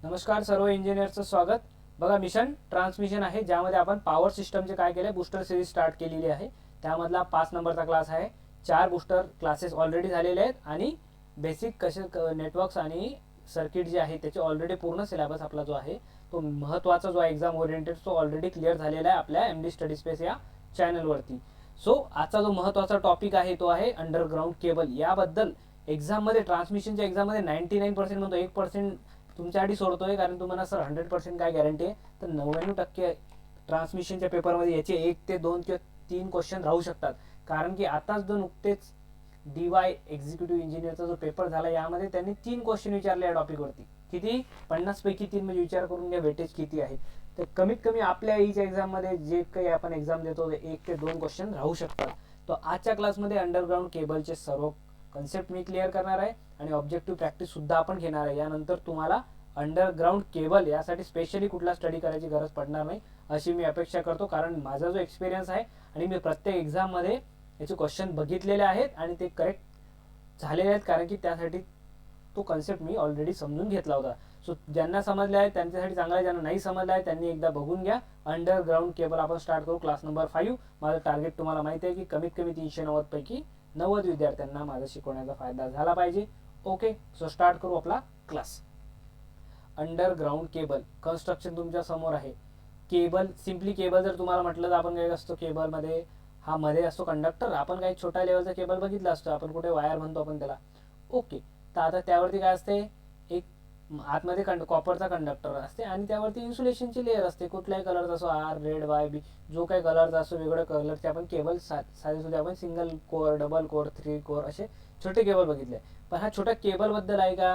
नमस्कार सर्व इंजिनियरचं स्वागत. बघा मिशन ट्रान्समिशन आहे ज्यामध्ये आपण पॉवर सिस्टमचे काय केले बूस्टर सिरीज स्टार्ट केलेली आहे. त्यामधला 5 नंबरचा क्लास आहे. 4 बूस्टर क्लासेस ऑलरेडी झालेले आहेत आणि बेसिक कसे नेटवर्क्स आणि सर्किट जे आहे त्याचे ऑलरेडी पूर्ण सिलेबस आपला जो आहे तो महत्त्वाचा जो एक्झाम ओरिएंटेड तो ऑलरेडी क्लिअर झालेला आहे आपल्या एमडी स्टडी स्पेस या चॅनलवरती. सो आजचा जो महत्त्वाचा टॉपिक आहे तो आहे अंडरग्राउंड केबल. याबद्दल एक्झाममध्ये ट्रान्समिशनच्या एक्झाममध्ये 99% म्हणतो 1% तुमच्यासाठी सोडतोय कारण तुम्हाला सर 100% काय गॅरंटी आहे तर 99% ट्रान्समिशनच्या पेपरमध्ये याचे 1 ते 2 किंवा 3 क्वेश्चन राहू शकतात. कारण की आताच जो नुकतेच DY एक्झिक्युटिव्ह इंजिनियरचा जो पेपर झाला यामध्ये त्यांनी 3 क्वेश्चन विचारले या टॉपिकवरती. किती 50 पैकी 3 म्हणजे विचार करून घ्या वेटेज किती आहे. तर कमीत कमी आपल्या ईच एक्झाममध्ये जे काही आपण एक्झाम देतो 1 ते 2 क्वेश्चन राहू शकतात. तो आजच्या क्लासमध्ये अंडरग्राउंड केबलचे सर्व कन्सेप्ट मी क्लिअर करणार आहे आणि ऑब्जेक्टिव्ह प्रॅक्टिस सुद्धा आपण घेणार आहे. यानंतर तुम्हाला अंडरग्राउंड केबल यासाठी स्पेशली कुठला स्टडी करायची गरज पडणार नाही अशी मी अपेक्षा करतो. कारण माझा जो एक्सपिरियन्स आहे आणि मी प्रत्येक एक्झाममध्ये याचे क्वेश्चन बघितलेले आहेत आणि ते करेक्ट झालेले आहेत कारण की त्यासाठी तो कन्सेप्ट मी ऑलरेडी समजून घेतला होता. सो ज्यांना समजले आहे त्यांच्यासाठी चांगला आहे, ज्यांना नाही समजलं आहे त्यांनी एकदा बघून घ्या. अंडरग्राउंड केबल आपण स्टार्ट करू क्लास नंबर 5. माझं टार्गेट तुम्हाला माहिती आहे की कमीत कमी 390 पैकी 90 विद्यार्थ्यांना माझा शिकवण्याचा फायदा झाला पाहिजे. ओके, सो स्टार्ट करू आपला क्लास. अंडरग्राउंड केबल कन्स्ट्रक्शन तुमच्या समोर आहे. केबल सिम्पली केबल जर तुम्हाला म्हटलं तर आपण काय असतो केबलमध्ये हा मध्ये असतो कंडक्टर. आपण काही छोट्या लेवलचा केबल बघितला असतो आपण कुठे वायर म्हणतो आपण त्याला. ओके, तर आता त्यावरती काय असते एक आतमध्ये कॉपरचा कंडक्टर असते आणि त्यावरती इन्सुलेशनची लेअर असते. कुठल्याही कलरचा असो आर रेड वाय बी जो काही कलरचा असो वेगवेगळ्या कलरचे आपण केबल साधे सुद्धा आपण single core double core 3 core असे छोटे केबल बघितले. पण हा छोट्या केबल बद्दल आहे का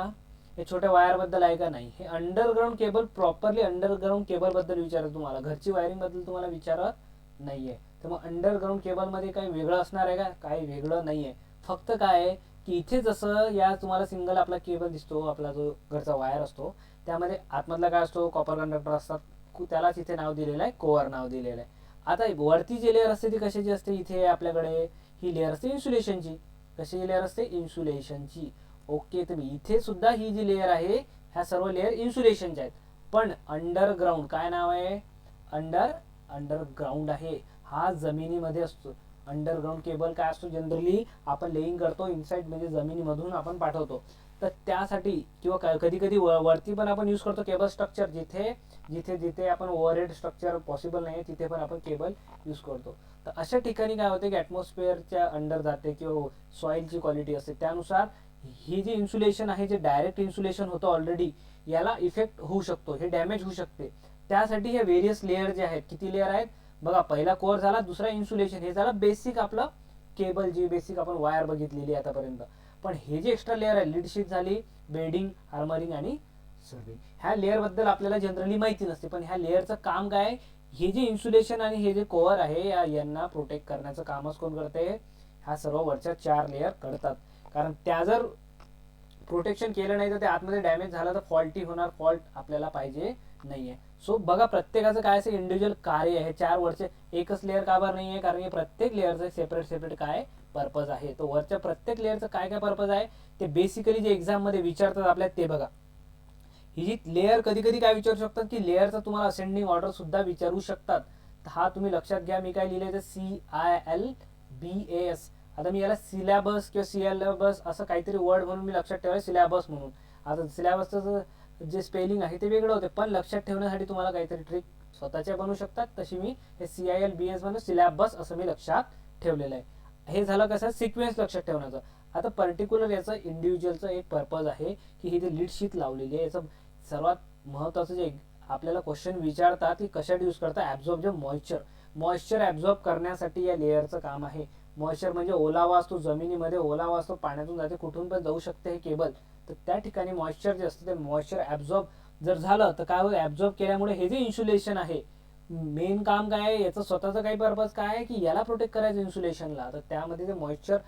हे छोट्या वायर बद्दल आहे का नाही. हे underground cable properly underground cable बद्दल विचारत तुम्हाला घरची वायरिंग बद्दल तुम्हाला विचारत नाहीये. तर मग अंडरग्राउंड केबल मध्ये काही वेगळं असणार आहे का काही वेगळं नाहीये. फक्त काय आहे की इथे जसं या तुम्हाला सिंगल आपला केबल दिसतो आपला जो घरचा वायर असतो त्यामध्ये आतमधला काय असतो कॉपर कंडक्टर असतात त्यालाच इथे नाव दिलेलं आहे कोअर नाव दिलेलं आहे. आता वरती जी लेअर असते ती कशाची असते इथे आपल्याकडे ही लेअर असते इन्सुलेशनची. कशाची लेअर असते इन्सुलेशनची. ओके, तर इथे सुद्धा ही जी लेअर आहे ह्या सर्व लेअर इन्सुलेशनच्या आहेत. पण अंडरग्राउंड काय नाव आहे अंडरग्राउंड आहे हा जमिनीमध्ये असतो. अंडरग्राउंड केबल काय असतो जनरली आपण लेईंग करतो इनसाइड म्हणजे जमिनीमधून आपण पाठवतो. तर त्यासाठी किंवा कधी कधी वरती पण आपण यूज करतो केबल स्ट्रक्चर. जिथे जिथे जिथे आपण ओव्हरहेड स्ट्रक्चर पॉसिबल नाही तिथे पण आपण केबल यूज करतो. तर अशा ठिकाणी काय होते की ॲटमॉस्फिअरच्या अंडर जाते किंवा सॉइलची क्वालिटी असते त्यानुसार ही जी इन्सुलेशन आहे जे डायरेक्ट इन्सुलेशन होतं ऑलरेडी याला इफेक्ट होऊ शकतो हे डॅमेज होऊ शकते. त्यासाठी हे व्हेरियस लेअर जे आहेत किती लेअर आहेत बघा. पहिला कोअर झाला दुसरा इन्सुलेशन हे झालं बेसिक आपलं केबल जी बेसिक आपण वायर बघितलेली आतापर्यंत. पण हे जे एक्स्ट्रा लेअर आहे लीड शीट झाली बेडिंग हार्मरिंग आणि सर्विंग ह्या लेअर बद्दल आपल्याला जनरली माहिती नसते. पण ह्या लेअरचं काम काय हे जे इन्सुलेशन आणि हे जे कोअर आहे यांना प्रोटेक्ट करण्याचं कामच कोण करते ह्या सर्व वरच्या 4 लेअर करतात. कारण त्या जर प्रोटेक्शन केलं नाही तर ते आतमध्ये डॅमेज झालं तर फॉल्टी होणार. फॉल्ट आपल्याला पाहिजे नाहीये. सो बघा प्रत्येकाचं काय असं इंडिव्हिज्युअल कार्य आहे. 4 वरचे एकच लेअर का बरं नाहीये कारण की प्रत्येक लेअरचं सेपरेट काय पर्पज आहे. तो वरच्या प्रत्येक लेअरचं काय काय पर्पज आहे ते बेसिकली जे एक्झाम मध्ये विचारतात आपल्या ते बघा. ही जी लेअर कधी कधी काय विचारू शकतात की लेअरचा तुम्हाला असेंडिंग ऑर्डर सुद्धा विचारू शकतात. हा तुम्ही लक्षात घ्या. मी काय लिहिलंय CILBAS. आता मी याला सिलॅबस किंवा सिलॅबस असं काहीतरी वर्ड म्हणून मी लक्षात ठेवलं सिलॅबस म्हणून. आता सिलॅबसचं जे स्पेलिंग आहे ते वेगळं होते पण लक्षात ठेवण्यासाठी तुम्हाला काहीतरी ट्रिक स्वतःच्या बनवू शकतात. तशी मी हे CILBAS म्हणून सिलॅबस असं मी लक्षात ठेवलेलं आहे. हे झालं कसं सिक्वेन्स लक्षात ठेवण्याचं. आता पर्टिक्युलर याचं इंडिव्हिज्युअलचं एक पर्पज आहे की ही जे लीड शीट लावलेली आहे याचं सर्वात महत्त्वाचं जे आपल्याला क्वेश्चन विचारतात की कशासाठी यूज करतात ॲब्झॉर्ब जे मॉइश्चर ॲब्झॉर्ब करण्यासाठी या लेअरचं काम आहे. मॉइश्चर म्हणजे ओलावा असतो जमिनीमध्ये ओलावा असतो पाण्यातून जाते कुठून पण जाऊ शकते हे केबल. तर त्या ठिकाणी मॉइश्चर जे असतं ते मॉइश्चर ॲब्झॉर्ब जर झालं तर काय होतं ॲब्झॉर्ब केल्यामुळे हे जे इन्सुलेशन आहे मेन काम काय आहे याचं स्वतःचं काही पर्पज काय आहे की याला प्रोटेक्ट करायचं इन्सुलेशनला. तर त्यामध्ये ते मॉइश्चर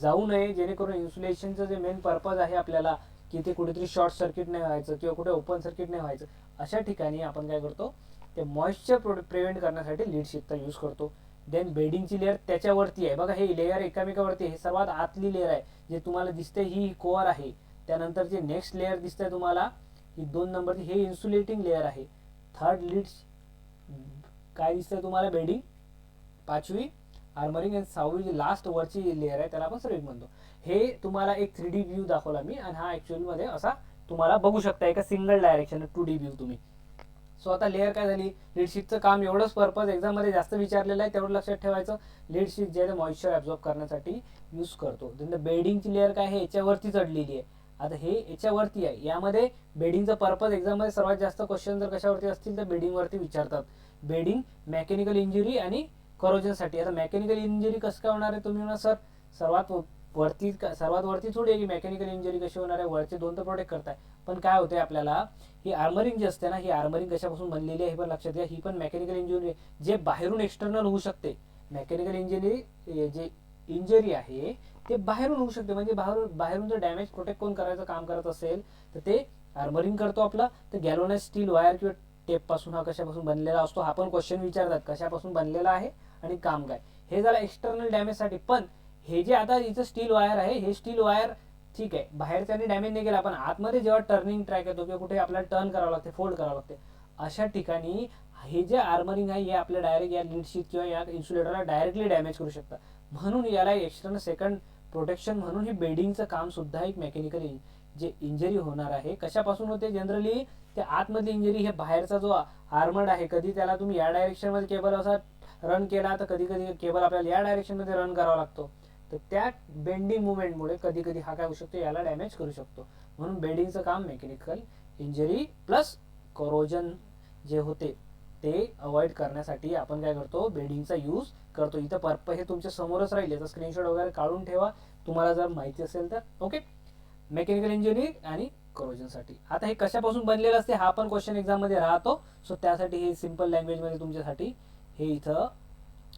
जाऊ नये जेणेकरून इन्सुलेशनचं जे मेन पर्पज आहे आपल्याला की ते कुठेतरी शॉर्ट सर्किट नाही व्हायचं किंवा कुठे ओपन सर्किट नाही व्हायचं अशा ठिकाणी आपण काय करतो ते मॉइश्चर प्रिव्हेंट करण्यासाठी लीड शीटचा यूज करतो. देन बेडिंगची लेअर त्याच्यावरती आहे बघा. हे लेअर एकामेकावरती हे सर्वात आतली लेअर आहे जे तुम्हाला दिसते ही कोअर आहे. त्यानंतर जे नेक्स्ट लेअर दिसतंय तुम्हाला ही 2 नंबरची हे इन्सुलेटिंग लेअर आहे. थर्ड लीड काय दिसतंय तुम्हाला बेडिंग, 5वी आर्मरिंग आणि 6वी जी लास्ट वरची लेअर आहे त्याला आपण सर्विंग म्हणतो. हे तुम्हाला एक 3D व्ह्यू दाखवला मी आणि हा ऍक्च्युअली मध्ये असा तुम्हाला बघू शकता एका सिंगल डायरेक्शन 2D व्ह्यू तुम्ही. सो आता लेअर काय झाली, लीडशीटचं काम एवढंच पर्पज एक्झाम मध्ये जास्त विचारलेलं आहे तेवढं लक्षात ठेवायचं. लीडशीट जे आहे मॉइश्चर ऍब्झॉर्ब करण्यासाठी यूज करतो. बेडिंगची लेअर काय आहे याच्यावरती चढलेली आहे. आता हे याच्यावरती आहे, यामध्ये बेडिंगचा पर्पज एक्झाम मध्ये सर्वात जास्त क्वेश्चन जर कशावरती असतील तर बेडिंग वरती विचारतात. बेडिंग मेकॅनिकल इंजुरी आणि करोजन साठी. आता मेकॅनिकल इंजुरी कसं काय होणार आहे तुम्ही म्हणा सर सर्वात वरती थोडी आहे की मेकॅनिकल इंजुरी कशी होणार आहे, वरचे 2 तर प्रोटेक्ट करताय. पण काय होते आपल्याला ही आर्मरिंग जी असते ना, ही आर्मरिंग कशापासून बनलेली आहे हे पण लक्षात घ्या. ही पण मेकॅनिकल इंजुरी जे बाहेरून एक्सटर्नल होऊ शकते. मेकॅनिकल इंजुरी जे इंजुरी आहे ते बाहेरून होऊ शकते, म्हणजे बाहेरून जर डॅमेज प्रोटेक्ट कोण करायचं काम करत असेल तर ते आर्मरिंग करतो आपला. तर गॅल्वनाइज स्टील वायर किंवा टेप पासून हा कशापासून बनलेला असतो, हा पण क्वेश्चन विचारतात कशापासून बनलेला आहे आणि काम काय. हे झालं एक्सटर्नल डॅमेज साठी. पण हे जे आता इथं स्टील वायर आहे, हे स्टील वायर ठीक आहे बाहेरच्याने डॅमेज नाही केला, पण आतमध्ये जेव्हा टर्निंग ट्रॅक येतो किंवा कुठे आपल्याला टर्न करावं लागते, फोल्ड करावं लागते, अशा ठिकाणी हे जे आर्मरिंग आहे हे आपल्या डायरेक्ट या लीडशीट किंवा या इन्सुलेटरला डायरेक्टली डॅमेज करू शकतात. म्हणून याला एक्सटर्नल सेकंड प्रोटेक्शन म्हणून ही बेडिंगचं काम सुद्धा एक मेकॅनिकल जे इंजरी होणार आहे कशापासून होते. जनरली ते आतमधली इंजरी हे बाहेरचा जो आर्मर्ड आहे, कधी त्याला तुम्ही या डायरेक्शन मध्ये केबल असा रन केला तर कधी कधी केबल आपल्याला या डायरेक्शन मध्ये रन करावा लागतो. तर त्या बेंडिंग मुवमेंटमुळे कधी कधी हा काय होऊ शकतो, याला डॅमेज करू शकतो. म्हणून बेडिंगचं काम मेकॅनिकल इंजरी प्लस कोरोजन जे होते ते अवॉइड करण्यासाठी आपण काय करतो, बेडिंगचा यूज करतो. इथं पर्पज हे तुमच्या समोरच राहिले तर स्क्रीनशॉट वगैरे काढून ठेवा तुम्हाला जर माहिती असेल तर. ओके, मेकॅनिकल इंजिनिअरिंग आणि करोजन साठी. आता हे कशापासून बनलेलं असते हा पण क्वेश्चन एक्झाम मध्ये राहतो. सो त्यासाठी हे सिंपल लँग्वेज मध्ये तुमच्यासाठी हे इथं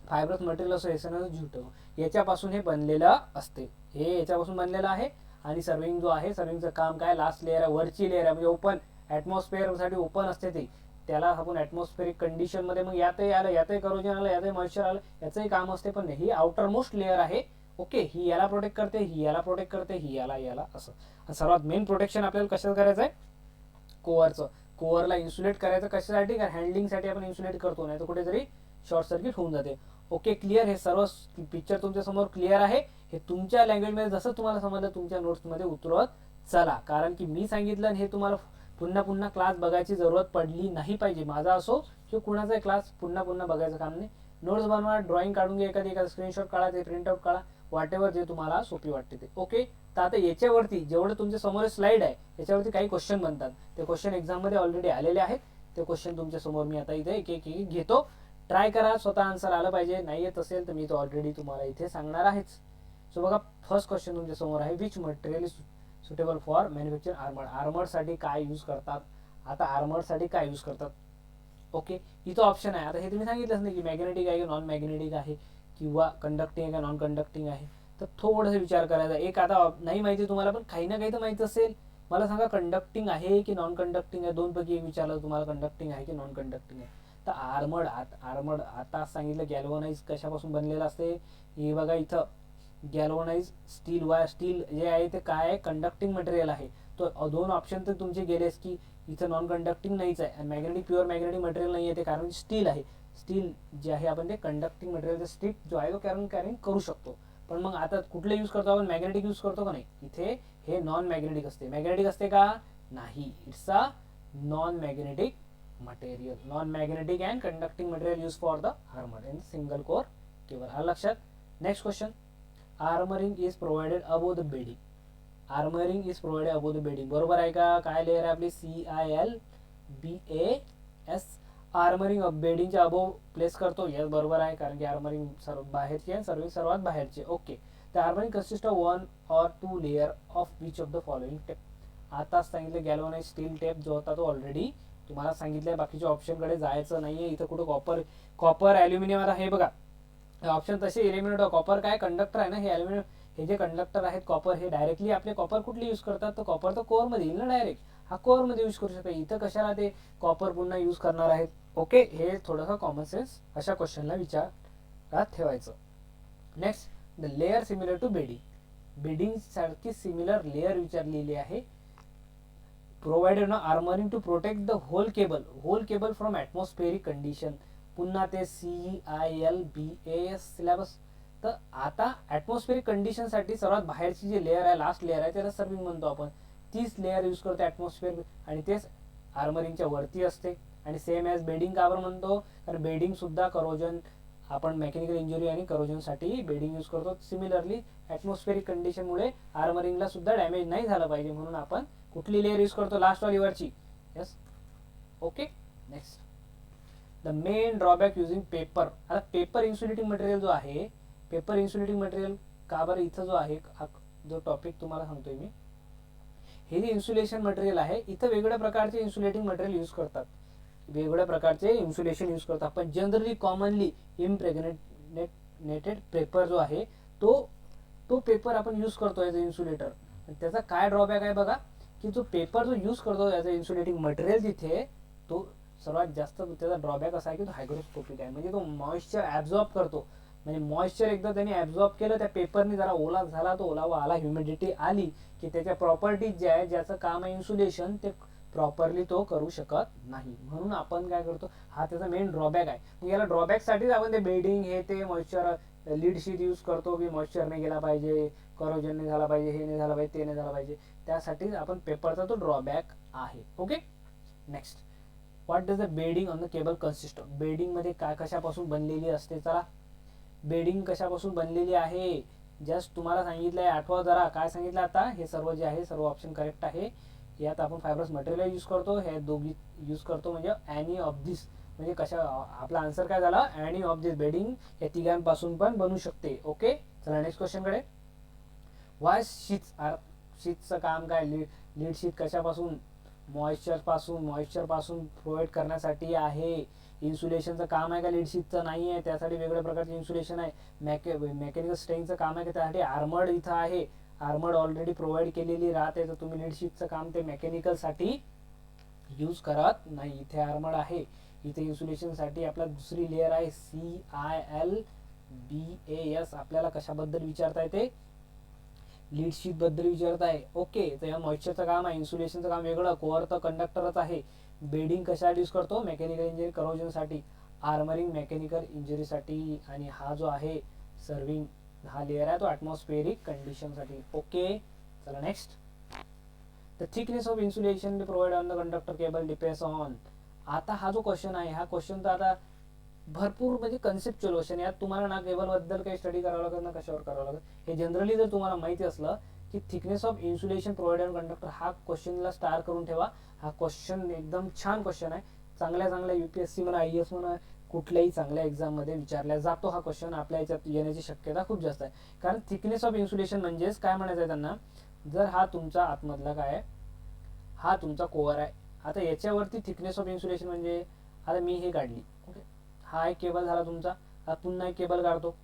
फायब्रस मटेरियल असोसिएशन ज्यूट याच्यापासून हे बनलेलं असते. हे याच्यापासून बनलेलं आहे. आणि सर्विंग जो आहे, सर्विंगचं काम काय, लास्ट लेअर आहे, वरची लेअर आहे, म्हणजे ओपन ऍटमॉस्फिअर साठी ओपन असते ते, त्याला आपण ऍटमॉस्फेरिक कंडिशन मध्ये मग यातही आलं, यातही करोजन आलं, यातही मॉइश्चर आलं, याचंही काम असते. पण ही आउटर मोस्ट लेअर आहे. ओके, ही याला प्रोटेक्ट करते, ही याला प्रोटेक्ट करते, ही याला असं. सर्वात मेन प्रोटेक्शन आपल्याला कशाचं करायचं आहे, कोअरचं. कोअरला इन्सुलेट करायचं कशासाठी, कारण हँडलिंग साठी आपण इन्सुलेट करतो, नाही तर कुठेतरी शॉर्ट सर्किट होऊन जाते. Okay, clear. हे सर्व पिक्चर तुमच्या समोर क्लिअर आहे. हे तुमच्या लँग्वेजमध्ये जसं तुम्हाला समजलं तुमच्या नोट्समध्ये उतरवत चला, कारण की मी सांगितलं हे तुम्हाला पुन्हा पुन्हा क्लास बघायची जरूरत पडली नाही पाहिजे. माझा असो किंवा कुणाचाही क्लास पुन्हा पुन्हा बघायचं काम नाही. नोट्स बनवा, ड्रॉइंग काढून घ्या, एखादी स्क्रीनशॉट काढा, ते प्रिंटआउट काढा, वॉटेवर जे तुम्हाला सोपी वाटते ते. ओके, तर आता याच्यावरती जेवढं तुमच्या समोर स्लाइड आहे याच्यावरती काही क्वेश्चन बनतात. ते क्वेश्चन एक्झाम मध्ये ऑलरेडी आलेले आहेत. ते क्वेश्चन तुमच्या समोर मी आता इथे एक एक घेतो. ट्राय करा, स्वतः आन्सर आलं पाहिजे. नाही येत असेल तर मी तो ऑलरेडी तुम्हाला इथे सांगणार आहेच. सो बघा, फर्स्ट क्वेश्चन तुमच्या समोर आहे, which material is suitable for manufacture armour. Armour साठी काय यूज करतात. आता आर्मर साठी काय यूज करतात. ओके, इथं ऑप्शन आहे. आता हे तुम्ही सांगितलंच नाही की मॅग्नेटिक आहे की नॉन मॅग्नेटिक आहे किंवा कंडक्टिंग आहे का नॉन कंडक्टिंग आहे. तर थोडंसं विचार करायचा. एक आता नाही माहिती तुम्हाला, पण काही ना काही तर माहिती असेल. मला सांगा, कंडक्टिंग आहे की नॉन कंडक्टिंग आहे. दोन पैकी एक विचारलं तुम्हाला, कंडक्टिंग आहे की नॉन कंडक्टिंग आहे. तर आर्मर्ड आता सांगितलं गॅल्वनाइज कशापासून बनलेलं असते. हे बघा इथं गॅल्वनाइज स्टील वायर, स्टील जे आहे ते काय आहे, कंडक्टिंग मटेरियल आहे. तो 2 ऑप्शन तर तुमचे गेलेस की इथं नॉन कंडक्टिंग नाहीच आहे आणि मॅग्नेटिक प्युअर मॅग्नेटिक मटेरियल नाही आहे ते, कारण स्टील आहे. स्टील जे आहे आपण ते कंडक्टिंग मटेरियल स्टिक जो आहे तो कॅरिंग करू शकतो. पण मग आता कुठले यूज करतो आपण, मॅग्नेटिक यूज करतो का नाही. इथे हे नॉन मॅग्नेटिक असते. मॅग्नेटिक असते का नाही, it's a non magnetic material. Non magnetic and conducting material use for the armour in single core cable. आलं लक्षात. Next question, armouring is provided above the bedding. Armouring is provided above the bedding, बरोबर आहे का. काय layer आहे आपली, CILBAS. Armouring बेडिंगच्या above place करतो. यस, बरोबर आहे, कारण की आर्मरिंग सर्व बाहेरची आहे, सर्विंग सर्वात बाहेरची. ओके, तर armouring consist of 1 or 2 layer of which of the following tape. आता सांगितलं गॅल्वनाइज स्टील टेप जो होता तो ऑलरेडी तुम्हाला सांगितलंय. बाकीच्या ऑप्शन कडे जायचं नाहीये. इथं कुठं कॉपर ॲल्युमिनियम. आता हे बघा ऑप्शन तसे एलिमिनेट. कॉपर काय कंडक्टर आहे ना, हे ॲल्युमिनियम हे जे कंडक्टर आहेत कॉपर, हे डायरेक्टली आपले कॉपर कुठले यूज करतात, तर कॉपर तर कोअर मध्ये येईल ना डायरेक्ट. हा कोअर मध्ये यूज करू शकता. इथं कशाला ते कॉपर पुन्हा यूज करणार आहेत. ओके, हे थोडंसं कॉमन सेन्स अशा क्वेश्चनला विचारात ठेवायचं. Next, the layer similar to bedding. Bedding सारखी सिमिलर लेअर विचारलेली आहे. प्रोव्हाइडेड ना armouring to protect the whole cable from atmospheric condition. पुन्हा ते CILBAS सिलेबस. तर आता ॲटमॉस्फेरिक कंडिशनसाठी सर्वात बाहेरची जी लेअर आहे, लास्ट लेअर आहे, त्याला सर्विंग म्हणतो आपण. तीच लेअर यूज करतो ॲटमॉस्फिअर आणि तेच आर्मरिंगच्या वरती असते. आणि सेम ॲज बेडिंग का बरं म्हणतो, कारण बेडिंग सुद्धा करोजन, आपण मेकॅनिकल इंजुरी आणि करोजनसाठी बेडिंग यूज करतो. सिमिलरली ॲटमॉस्फेरिक कंडिशनमुळे आर्मरिंगला सुद्धा डॅमेज नाही झालं पाहिजे म्हणून आपण कुठली लेअर यूज करतो, लास्ट वालीवरची. Yes, okay. Next, the main drawback using paper. आता पेपर इन्सुलेटिंग मटेरियल जो आहे, पेपर इन्सुलेटिंग मटेरियल का बरं इथं जो आहे, जो टॉपिक तुम्हाला सांगतोय मी, हे जे इन्सुलेशन मटेरियल आहे, इथं वेगवेगळ्या प्रकारचे इन्सुलेटिंग मटेरियल यूज करतात, वेगवेगळ्या प्रकारचे इन्सुलेशन यूज करतात. पण जनरली कॉमनली इम्प्रेग्नेटेड पेपर जो आहे तो पेपर आपण यूज करतो ॲज अ इन्सुलेटर. त्याचा काय ड्रॉबॅक आहे बघा, की जो पेपर जो यूज करतो ॲज अ इन्सुलेटिंग मटेरियल तिथे, तो सर्वात जास्त त्याचा ड्रॉबॅक असा आहे की तो हायग्रोस्कोपिक आहे. म्हणजे तो मॉइश्चर ॲब्झॉर्ब करतो. म्हणजे मॉइश्चर एकदा त्यांनी ॲब्झॉर्ब केलं त्या पेपरने, जरा ओला झाला, तो ओलावा आला, ह्युमिडिटी आली की त्याच्या प्रॉपर्टीज जे आहे, ज्याचं काम आहे इन्सुलेशन, ते प्रॉपरली तो करू शकत नाही. म्हणून आपण काय करतो, हा त्याचा मेन ड्रॉबॅक आहे. मग याला ड्रॉबॅकसाठीच आपण ते बेडिंग हे ते मॉइश्चर लीड शीट यूज करतो की मॉइश्चर नाही गेला पाहिजे, करोजन नाही झाला पाहिजे, हे नाही झालं पाहिजे, ते नाही झालं पाहिजे. त्यासाठीच आपण पेपरचा तो ड्रॉबॅक आहे. Okay. Next, what does the bedding on the cable consist of. Bedding मध्ये काय कशापासून बनलेली असते. चला, बेडिंग कशापासून बनलेली आहे जस्ट तुम्हाला सांगितलंय, आठवा जरा. काय सांगितलं आता, हे सर्व जे आहे सर्व ऑप्शन करेक्ट आहे. यात आपण फायब्रस मटेरियल यूज करतो, हे दोघी यूज करतो, म्हणजे एनी ऑफ दिस. म्हणजे कशा, आपला आन्सर काय झाला, एनी ऑफ दिस बेडिंग या तिघांपासून पण बनू शकते. ओके. चला नेक्स्ट क्वेश्चन कडे. वाय शीट्स आर, शीट्सचं काम काय, लीड शीट कशापासून, मॉइश्चर पासून प्रोव्हाइड करण्यासाठी आहे. इन्सुलेशनचं काम आहे का लीड शीटचं, नाही आहे, त्यासाठी वेगवेगळ्या प्रकारचे इन्सुलेशन आहे. मेकॅनिकल स्ट्रेंगचं काम आहे का, त्यासाठी आर्मर्ड इथं आहे, आर्मर्ड ऑलरेडी प्रोव्हाइड केलेली राहते. तर तुम्ही लीड शीटचं काम ते मेकॅनिकलसाठी यूज करत नाही. इथे आर्मर्ड आहे, इथे इन्सुलेशनसाठी आपला दुसरी लेअर आहे CILBAS. आपल्याला कशाबद्दल विचारता येते, लीड शीट बद्दल विचारताय. ओके. तर या मॉइश्चरचं काम आहे, इन्सुलेशनचं काम वेगळं, कोअर तर कंडक्टरच आहे. बेडिंग कशासाठी यूज करतो, मेकॅनिकल इंजुरी करोजनसाठी. आर्मरिंग मेकॅनिकल इंजुरीसाठी. आणि हा जो आहे सर्विंग, हा लेअर आहे तो ॲटमॉस्फेरिक कंडिशनसाठी. ओके. चला next, the thickness of insulation provide on the conductor cable depends on. आता हा जो क्वेश्चन आहे, हा क्वेश्चन तर आता भरपूर म्हणजे कन्सेप्च्युअल क्वेश्चन. यात तुम्हाला ना केबलबद्दल काही स्टडी करावं लागत ना कशावर करावं लागत. हे जनरली जर तुम्हाला माहिती असलं की thickness of insulation provided conductor, हा क्वेश्चनला स्टार करून ठेवा. हा क्वेश्चन एकदम छान क्वेश्चन आहे. चांगल्या UPSC म्हणा, IAS म्हणा, कुठल्याही चांगल्या एक्झाममध्ये विचारला जातो हा क्वेश्चन. आपल्या याच्यात येण्याची शक्यता खूप जास्त आहे. कारण थिकनेस ऑफ इन्सुलेशन म्हणजेच काय म्हणायचं आहे त्यांना, जर हा तुमचा आतमधला काय आहे, हा तुमचा कोअर आहे. आता याच्यावरती थिकनेस ऑफ इन्सुलेशन म्हणजे, आता मी हे काढली, ओके, हा एक केबल झाला तुमचा. हा पुन्हा एक केबल काढतो,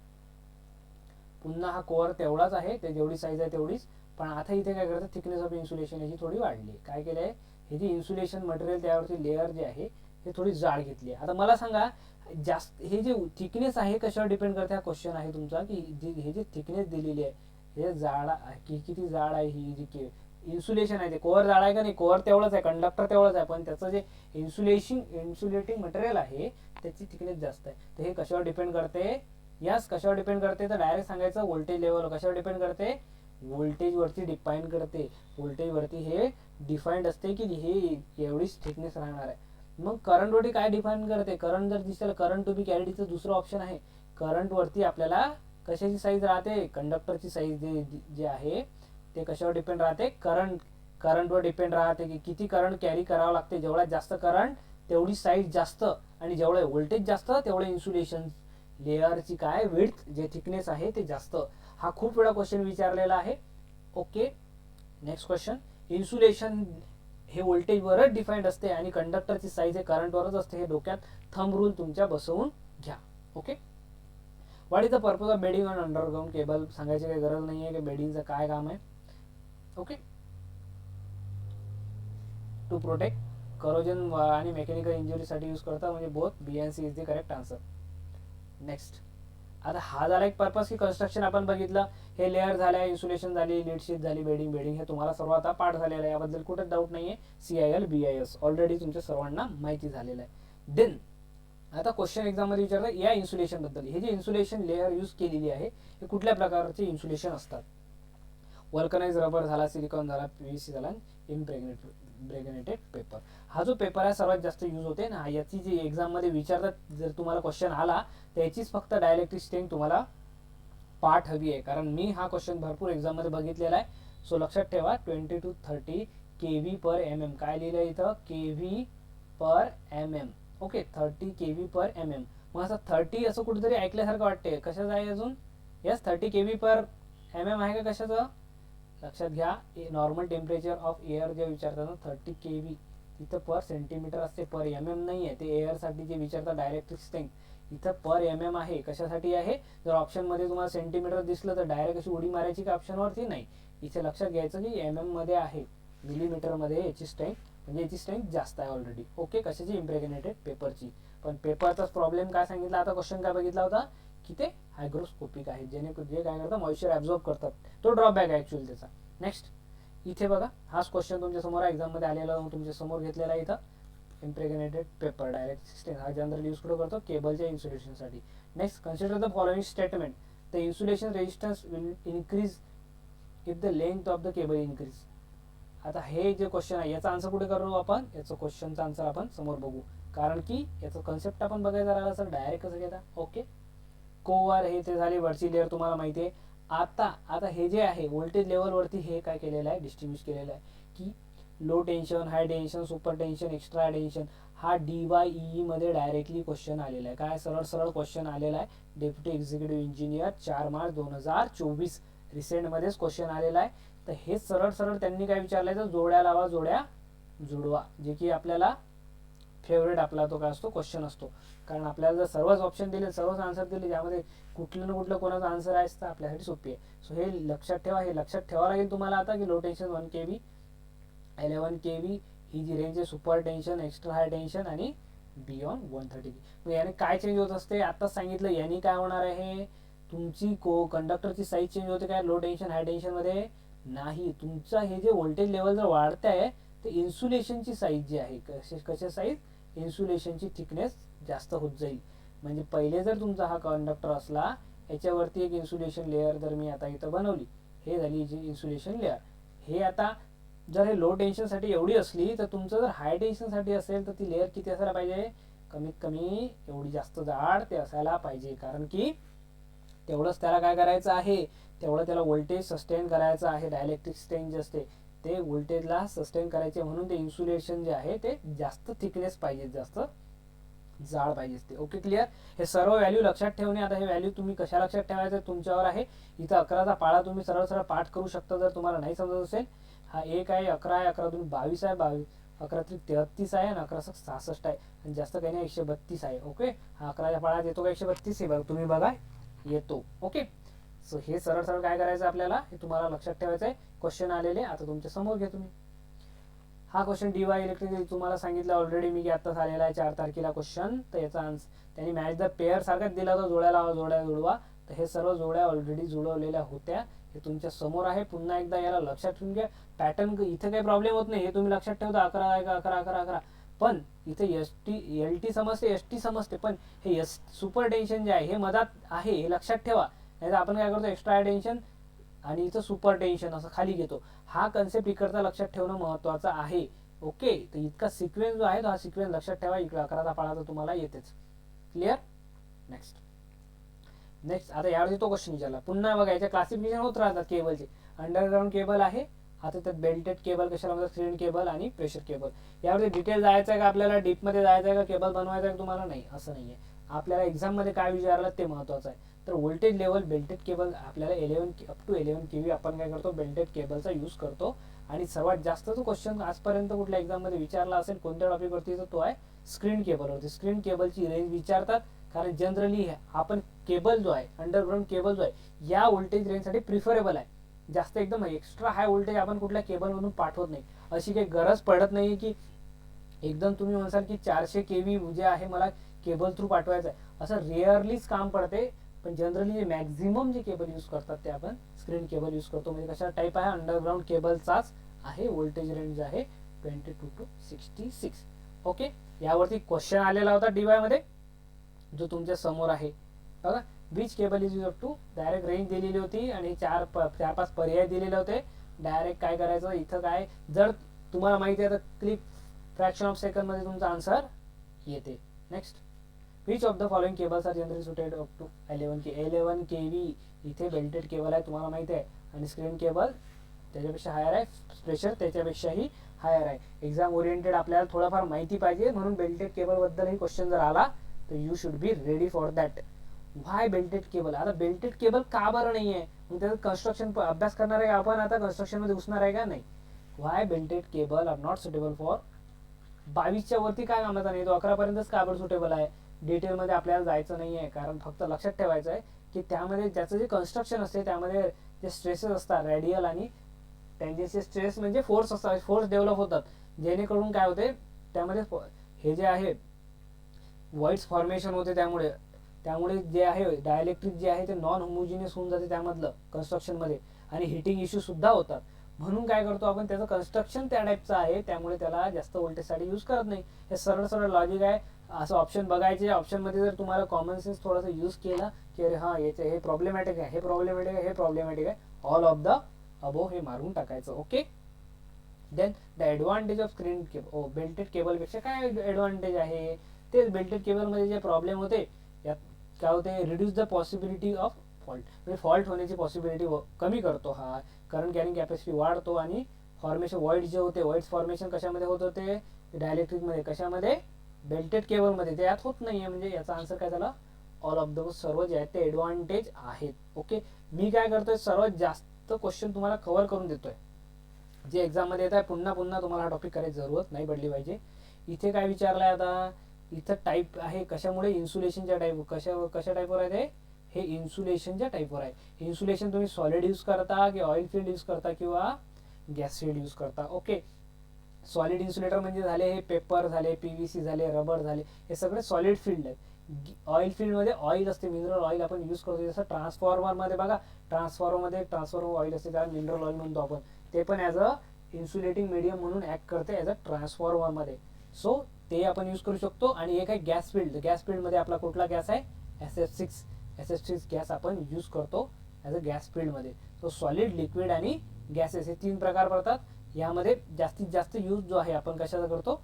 पुन्हा हा कोअर तेवढाच आहे, ते जेवढी साईज आहे तेवढीच. पण आता इथे काय करतं, थिकनेस ऑफ इन्सुलेशन याची थोडी वाढली. काय केलं आहे, हे जे इन्सुलेशन मटेरियल त्यावरती लेअर जे आहे हे थोडी जाड घेतली आहे. आता मला सांगा, जास्त हे जे थिकनेस आहे कशावर डिपेंड करते, हा क्वेश्चन आहे तुमचा, की हे जे थिकनेस दिलेली आहे, हे जाड किती जाड आहे, ही जी इन्सुलेशन आहे ते कोअर जाड आहे का नाही, कोअर तेवढंच आहे, कंडक्टर तेवढंच आहे, पण त्याचं जे इन्सुलेटिंग मटेरियल आहे त्याची थिकनेस जास्त आहे. तर हे कशावर डिपेंड करते, यास कशावर डिपेंड करते, तर डायरेक्ट सांगायचं व्होल्टेज लेवल कशावर डिपेंड करते, व्होल्टेजवरती डिफाईन करते. व्होल्टेजवरती हे डिफाईन्ड असते की हे एवढीच थिकनेस राहणार आहे. मग करंटवरती काय डिफाईन करते, करंट जर दिसेल, करंट टू बी कॅरिडचं दुसरं ऑप्शन आहे. करंटवरती आपल्याला कशाची साईज राहते, कंडक्टरची साईज जे आहे ते कशावर डिपेंड राहते, करंटवर डिपेंड राहते की किती करंट कॅरी करावं लागते. जेवढा जास्त करंट तेवढी साईज जास्त, आणि जेवढं व्होल्टेज जास्त तेवढं इन्सुलेशन लेअरची काय विड्थ, जे थिकनेस आहे ते जास्त. हा खूप वेळा क्वेश्चन विचारलेला आहे. ओके. नेक्स्ट क्वेश्चन, इन्सुलेशन हे व्होल्टेजवरच डिफाईन्ड असते आणि कंडक्टरची साईज हे करंटवरच असते. हे डोक्यात थंब रूल तुमच्या बसवून घ्या. Okay. What is the purpose of bedding on underground cable. सांगायची काही गरज नाही आहे की बेडिंगचं काय काम आहे. ओके. टू प्रोटेक्ट करोजन आणि मेकॅनिकल इंजुरीसाठी यूज करतात. म्हणजे both B and C is the correct answer. Next, आता हा झाला एक पर्पज की कन्स्ट्रक्शन आपण बघितलं, हे लेअर झाल्या, इन्सुलेशन झाली, लीड शीट झाली, बेडिंग हे तुम्हाला सर्व आता पाठ झालेलं आहे, याबद्दल कुठे डाऊट नाहीये. CIL BIS ऑलरेडी तुमच्या सर्वांना माहिती झालेलं आहे. देन आता क्वेश्चन एक्झाम मध्ये विचारलं या इन्सुलेशन बद्दल. हे जे इन्सुलेशन लेअर यूज केलेली आहे हे कुठल्या प्रकारचे इन्सुलेशन असतात? वल्कनाइज रबर झाला, सिलिकॉन झाला, PVC झाला, इम्प्रेग्नेटेड पेपर. हा जो पेपर आहे सर्वात जास्त यूज होते ना, याची जी एक्झाम मध्ये विचारतात, जर तुम्हाला क्वेश्चन आला त्याचीच फक्त डायलेक्ट्रिक स्ट्रेंथ तुम्हाला पाठ हवी आहे, कारण मी हा क्वेश्चन भरपूर एक्झाम मध्ये बघितलेला आहे. सो लक्षात ठेवा 20 to 30 kV/mm. काय लिहिलं इथं? kV/mm. Okay, 30 kV/mm. मग असं 30 असं कुठेतरी ऐकल्यासारखं वाटते, कशाचं आहे अजून? यस, 30 kV/mm आहे का कशाचं? लक्षात घ्या, नॉर्मल टेम्परेचर ऑफ एअर जे विचारतात ना 30 kV, तिथं पर सेंटीमीटर असते, पर mm नाही आहे. ते एअर साठी जे विचारतात डायरेक्ट स्ट्रेंथ, इथं पर mm आहे. कशासाठी आहे? जर ऑप्शन मध्ये तुम्हाला सेंटीमीटर दिसलं तर डायरेक्ट अशी उडी मारायची का ऑप्शन वरती? नाही, इथे लक्षात घ्यायचं की mm मध्ये आहे, मिलीमीटर मध्ये याची स्ट्रेंथ, म्हणजे याची स्ट्रेंथ जास्त आहे ऑलरेडी. ओके, कशाची? इम्प्रेग्नेटेड पेपरची. पण पेपरचाच प्रॉब्लेम काय सांगितला आता? क्वेश्चन काय बघितला होता की ते हायग्रोस्कोपिक आहे, जे काय करतात मॉइश्चर ऍब्झॉर्ब करतात. तो ड्रॉबॅक आहे ऍक्च्युअली त्याचा. नेक्स्ट इथे बघा, हाच क्वेश्चन तुमच्या समोर एक्झाम मध्ये आलेला, तुमच्या समोर घेतलेला आहे इथं. इम्प्रेग्नेटेड पेपर डायरेक्ट सिस्टम हा जनरल यूज कुठं करतो? केबलच्या इन्सुलेशन साठी. Next, consider the following statement. The insulation resistance will increase if the length of the cable increase. आता हे जे क्वेश्चन आहे याचा आन्सर कुठे करू आपण? याचं क्वेश्चनचा आन्सर आपण समोर बघू, कारण की याचं कन्सेप्ट आपण बघायचा राहिला सर डायरेक्ट कसं घेता. ओके, कोवर हे ते झाली वरची लेअर तुम्हाला माहिती आहे. आता हे जे आहे व्होल्टेज लेवल वरती हे काय केलेलं आहे? डिस्ट्रीब्यूट केलेलं आहे की low tension, high tension, super tension, extra tension. हा DYEE मध्ये डायरेक्टली क्वेश्चन आलेला आहे. काय सरळ क्वेश्चन आलेला आहे, deputy executive engineer 4 March 2024 recent मध्येच क्वेश्चन आलेला आहे. तर हे सरळ त्यांनी काय विचारलंय तर जोड्या लावा, जोड्या जुडवा, जे की आपल्याला फेवरेट आपला तो काय असतो क्वेश्चन असतो, कारण आपल्याला जर सर्वच ऑप्शन दिले, सर्वच आन्सर दिले, ज्यामध्ये कुठलं ना कुठलं कोणाचा आन्सर आहे तर आपल्यासाठी सोपी आहे. सो हे लक्षात ठेवा, हे लक्षात ठेवावं लागेल तुम्हाला आता की लो टेन्शन 1 kV, 11 kV ही जी रेंज आहे, सुपर टेन्शन, एक्स्ट्रा हाय टेन्शन आणि बियॉन्ड 130 kV. मग याने काय चेंज होत असते? आताच सांगितलं, याने काय होणार आहे? तुमची कंडक्टरची साईज चेंज होते. काय लो टेन्शन हाय टेन्शन मध्ये नाही. तुमचं हे जे व्होल्टेज लेवल जर वाढत आहे तर इन्सुलेशनची साईज जी आहे, कशा साईज? इन्सुलेशनची थिकनेस जास्त होत जाईल. म्हणजे पहिले जर तुमचा हा कंडक्टर असला, याच्यावरती एक इन्सुलेशन लेअर जर मी आता इथं बनवली, हे झाली जी इन्सुलेशन लेअर. हे आता जर हे लो टेन्शन साठी एवढी असली तर तुमचं जर हाय टेन्शन साठी असेल तर ती लेअर किती असायला पाहिजे? कमीत कमी एवढी जास्त जाड ते असायला पाहिजे, कारण की तेवढंच त्याला काय करायचं आहे, तेवढं त्याला व्होल्टेज सस्टेन करायचं आहे. डायलेक्ट्रिक स्ट्रेंथ जे असते ते व्होल्टेजला सस्टेन करायचे, म्हणून ते इन्सुलेशन जे आहे ते जास्त थिकनेस पाहिजे, जास्त जाड पाहिजे ते. Okay, clear? हे सर्व व्हॅल्यू लक्षात ठेवणे. आता हे व्हॅल्यू तुम्ही कशा लक्षात ठेवायचं तुमच्यावर आहे. इथं 11चा पाळा तुम्ही सरळ पाठ करू शकता जर तुम्हाला नाही समजत असेल. हा 1 आहे, 11 आहे, 11 तुम्ही 22 आहे, 22 11 33 आहे आणि 11 66 आहे, आणि जास्त काही नाही 132 आहे. ओके, हा 11च्या पाळ्यात येतो का 132? हे बघा, तुम्ही बघा येतो. ओके, सो हे सरळ काय करायचं आपल्याला, हे तुम्हाला लक्षात ठेवायचं आहे. क्वेश्चन आलेले आता तुमच्या समोर घ्या तुम्ही. हा क्वेश्चन DY इलेक्ट्रिक तुम्हाला सांगितलं ऑलरेडी मी की आत्ताच आलेला आहे 4 तारखेला क्वेश्चन. तर याचा आन्सर त्यांनी मॅच द पेअर सारखाच दिला होता, जोड्या लावा, जोड्या जुळवा. तर हे सर्व जोड्या ऑलरेडी जुळवलेल्या होत्या, हे तुमच्या समोर आहे. पुन्हा एकदा याला लक्षात ठेवून घ्या. पॅटर्न इथे काही प्रॉब्लेम होत नाही, हे तुम्ही लक्षात ठेवता. 11 आहे का 11 11 11, पण इथे LT समजते, ST समजते, पण हे सुपर टेन्शन जे आहे हे मधात आहे, हे लक्षात ठेवा. नाही तर आपण काय करतो, एक्स्ट्रा टेन्शन आणि इथं सुपर टेन्शन असं खाली घेतो. हा कन्सेप्ट इकडचा लक्षात ठेवणं महत्वाचं आहे. ओके, तर इतका सिक्वेन्स जो आहे तो हा सिक्वेन्स लक्षात ठेवा. इकडे 11चा पाळा तर तुम्हाला येतेच. क्लिअर? नेक्स्ट आता यावरती तो क्वेश्चन विचारला. पुन्हा बघा, याच्या क्लासिफिकेशन होत राहतात केबलचे. अंडरग्राऊंड केबल आहे, आता त्यात बेल्टेड केबल कशाला म्हणतात, स्क्रीन केबल आणि प्रेशर केबल. यावरती डिटेल जायचं आहे का आपल्याला, डीप मध्ये जायचं आहे का, केबल बनवायचं आहे तुम्हाला? नाही, असं नाहीये. आपल्याला एक्झाम मध्ये काय विचारलं ते महत्वाचं आहे. तर व्होल्टेज लेवल बेल्टेड केबल आपल्याला 11 अप टू 11 kV आपण काय करतो, बेल्टेड केबलचा यूज करतो. आणि सर्वात जास्त जो क्वेश्चन आजपर्यंत कुठल्या एक्झाम मध्ये विचारला असेल कोणत्या टॉपिक वरती, तर तो आहे स्क्रीन केबलवरती. स्क्रीन केबलची रेंज विचारतात, कारण जनरली आपण केबल जो आहे, अंडरग्राऊंड केबल जो आहे, या व्होल्टेज रेंज साठी प्रिफरेबल आहे. जास्त एकदम एक्स्ट्रा हाय व्होल्टेज आपण कुठल्या केबल मधून पाठवत नाही. अशी काही गरज पडत नाही की एकदम तुम्ही म्हणसाल की 400 kV जे आहे मला केबल थ्रू पाठवायचं आहे, असं रेअरलीच काम पडते. पण जनरली जे मॅक्झिमम जे केबल यूज करतात ते आपण स्क्रीन केबल यूज करतो. म्हणजे कशा टाईप आहे, अंडरग्राऊंड केबलचाच आहे. व्होल्टेज रेंज आहे 22 to 66. ओके, यावरती क्वेश्चन आलेला होता DY मध्ये, जो तुमच्या समोर आहे बघा. Which cable is use to, direct range दिलेली होती आणि 4-5 पर्याय दिलेले होते. डायरेक्ट काय करायचं इथं, काय जर तुम्हाला माहिती आहे तर क्लिक फ्रॅक्शन ऑफ सेकंड मध्ये तुमचा आन्सर येते. Next, which of the following cables are generally suited up to 11 kV. इथे बेल्टेड केबल आहे तुम्हाला माहिती आहे, आणि स्क्रीन केबल त्याच्यापेक्षा हायर आहे, प्रेशर त्याच्यापेक्षाही हायर आहे. एक्झाम ओरिएंटेड आपल्याला थोडाफार माहिती पाहिजे, म्हणून बेल्टेड केबल बद्दलही क्वेश्चन जर आला तर you should be ready for that. Why belted cable, आता बेल्टेड केबल का बरं नाही आहे, मग त्याचं कन्स्ट्रक्शन अभ्यास करणार आहे आपण, आता कन्स्ट्रक्शन मध्ये घुसणार आहे का नाही. Why belted cable are not suitable for 22च्या वरती काय कामाचा नाही, तो 11 पर्यंतच का बरं सुटेबल आहे. डिटेल मध्ये आपल्याला जायचं नाही आहे, कारण फक्त लक्षात ठेवायचं आहे की त्यामध्ये ज्याचं जे कन्स्ट्रक्शन असते त्यामध्ये जे स्ट्रेसेस असतात, रेडियल आणि टेंजेन्शियल स्ट्रेस म्हणजे फोर्स असतात, फोर्स डेव्हलप होतात, जेणेकरून काय होते त्यामध्ये हे जे आहे व्हॉइड्स फॉर्मेशन होते. त्यामुळे जे आहे डायलेक्ट्रिक जे आहे ते नॉन होमोजिनियस होऊन जाते त्यामधलं कन्स्ट्रक्शन मध्ये, आणि हिटिंग इश्यू सुद्धा होतात. म्हणून काय करतो आपण, त्याचं कन्स्ट्रक्शन त्या टाईपचं आहे, त्यामुळे त्याला जास्त व्होल्टेजसाठी यूज करत नाही. हे सरळ सरळ लॉजिक आहे. असं ऑप्शन बघायचे, ऑप्शन मध्ये जर तुम्हाला कॉमन सेन्स थोडासा यूज केला की अरे हा याचे हे प्रॉब्लेमॅटिक आहे, हे प्रॉब्लेमॅटिक आहे, हे प्रॉब्लेमॅटिक आहे, ऑल ऑफ द अबो हे मारून टाकायचं. Okay, then the advantage of screen cable. Belted cable पेक्षा काय ॲडव्हान्टेज आहे, ते बेल्टेड केबल मध्ये जे प्रॉब्लेम होते यात काय होते, reduce the possibility of fault, म्हणजे फॉल्ट होण्याची पॉसिबिलिटी कमी करतो हा. करंट कॅरिंग कॅपॅसिटी वाढतो, आणि फॉर्मेशन व्हॉइड जे होते, व्हॉइड्स फॉर्मेशन कशामध्ये होत होते, डायलेक्ट्रिक मध्ये, कशामध्ये बेल्टेड केबल मध्ये, ते यात होत नाहीये. म्हणजे याचा आन्सर काय झाला, ऑल ऑफ द सर्व जे आहेत ते ॲडव्हान्टेज आहेत. ओके, मी काय करतोय, सर्वात जास्त क्वेश्चन तुम्हाला कव्हर करून देतोय जे एक्झाम मध्ये येत आहे. पुन्हा तुम्हाला हा टॉपिक करायची जरूरत नाही पडली पाहिजे. इथे काय विचारलंय आता, इथं टाईप आहे कशामुळे, इन्सुलेशनच्या टाईप, कशा टाईपवर आहे ते, हे इन्सुलेशनच्या टाईपवर आहे. इन्सुलेशन तुम्ही सॉलिड यूज करता की ऑइल फील्ड यूज करता किंवा गॅस फील्ड यूज करता. ओके, सॉलिड इन्सुलेटर म्हणजे झाले हे पेपर झाले, PVC झाले, रबर झाले, हे सगळे सॉलिड फील्ड आहेत. ऑइल फील्ड मध्ये ऑइल असते, मिनरल ऑइल आपण यूज करतो. जसं ट्रान्सफॉर्मर मध्ये बघा, ट्रान्सफॉर्मर ऑइल असते, त्याला मिनरल ऑइल म्हणतो आपण, ते पण ॲज अ इन्सुलेटिंग मीडियम म्हणून ऍक्ट करते ॲज अ ट्रान्सफॉर्मर मध्ये. सो ते आपण यूज करू शकतो. आणि एक आहे गॅस फील्ड. गॅस फील्ड मध्ये आपला कुठला गॅस आहे, SF6 गॅस आपण यूज करतो ॲज अ गॅस फील्ड मध्ये. तो सॉलिड, लिक्विड आणि गॅसेस हे 3 प्रकार पडतात. यामध्ये जास्तीत जास्त यूज जो आहे आपण कशाचा करतो,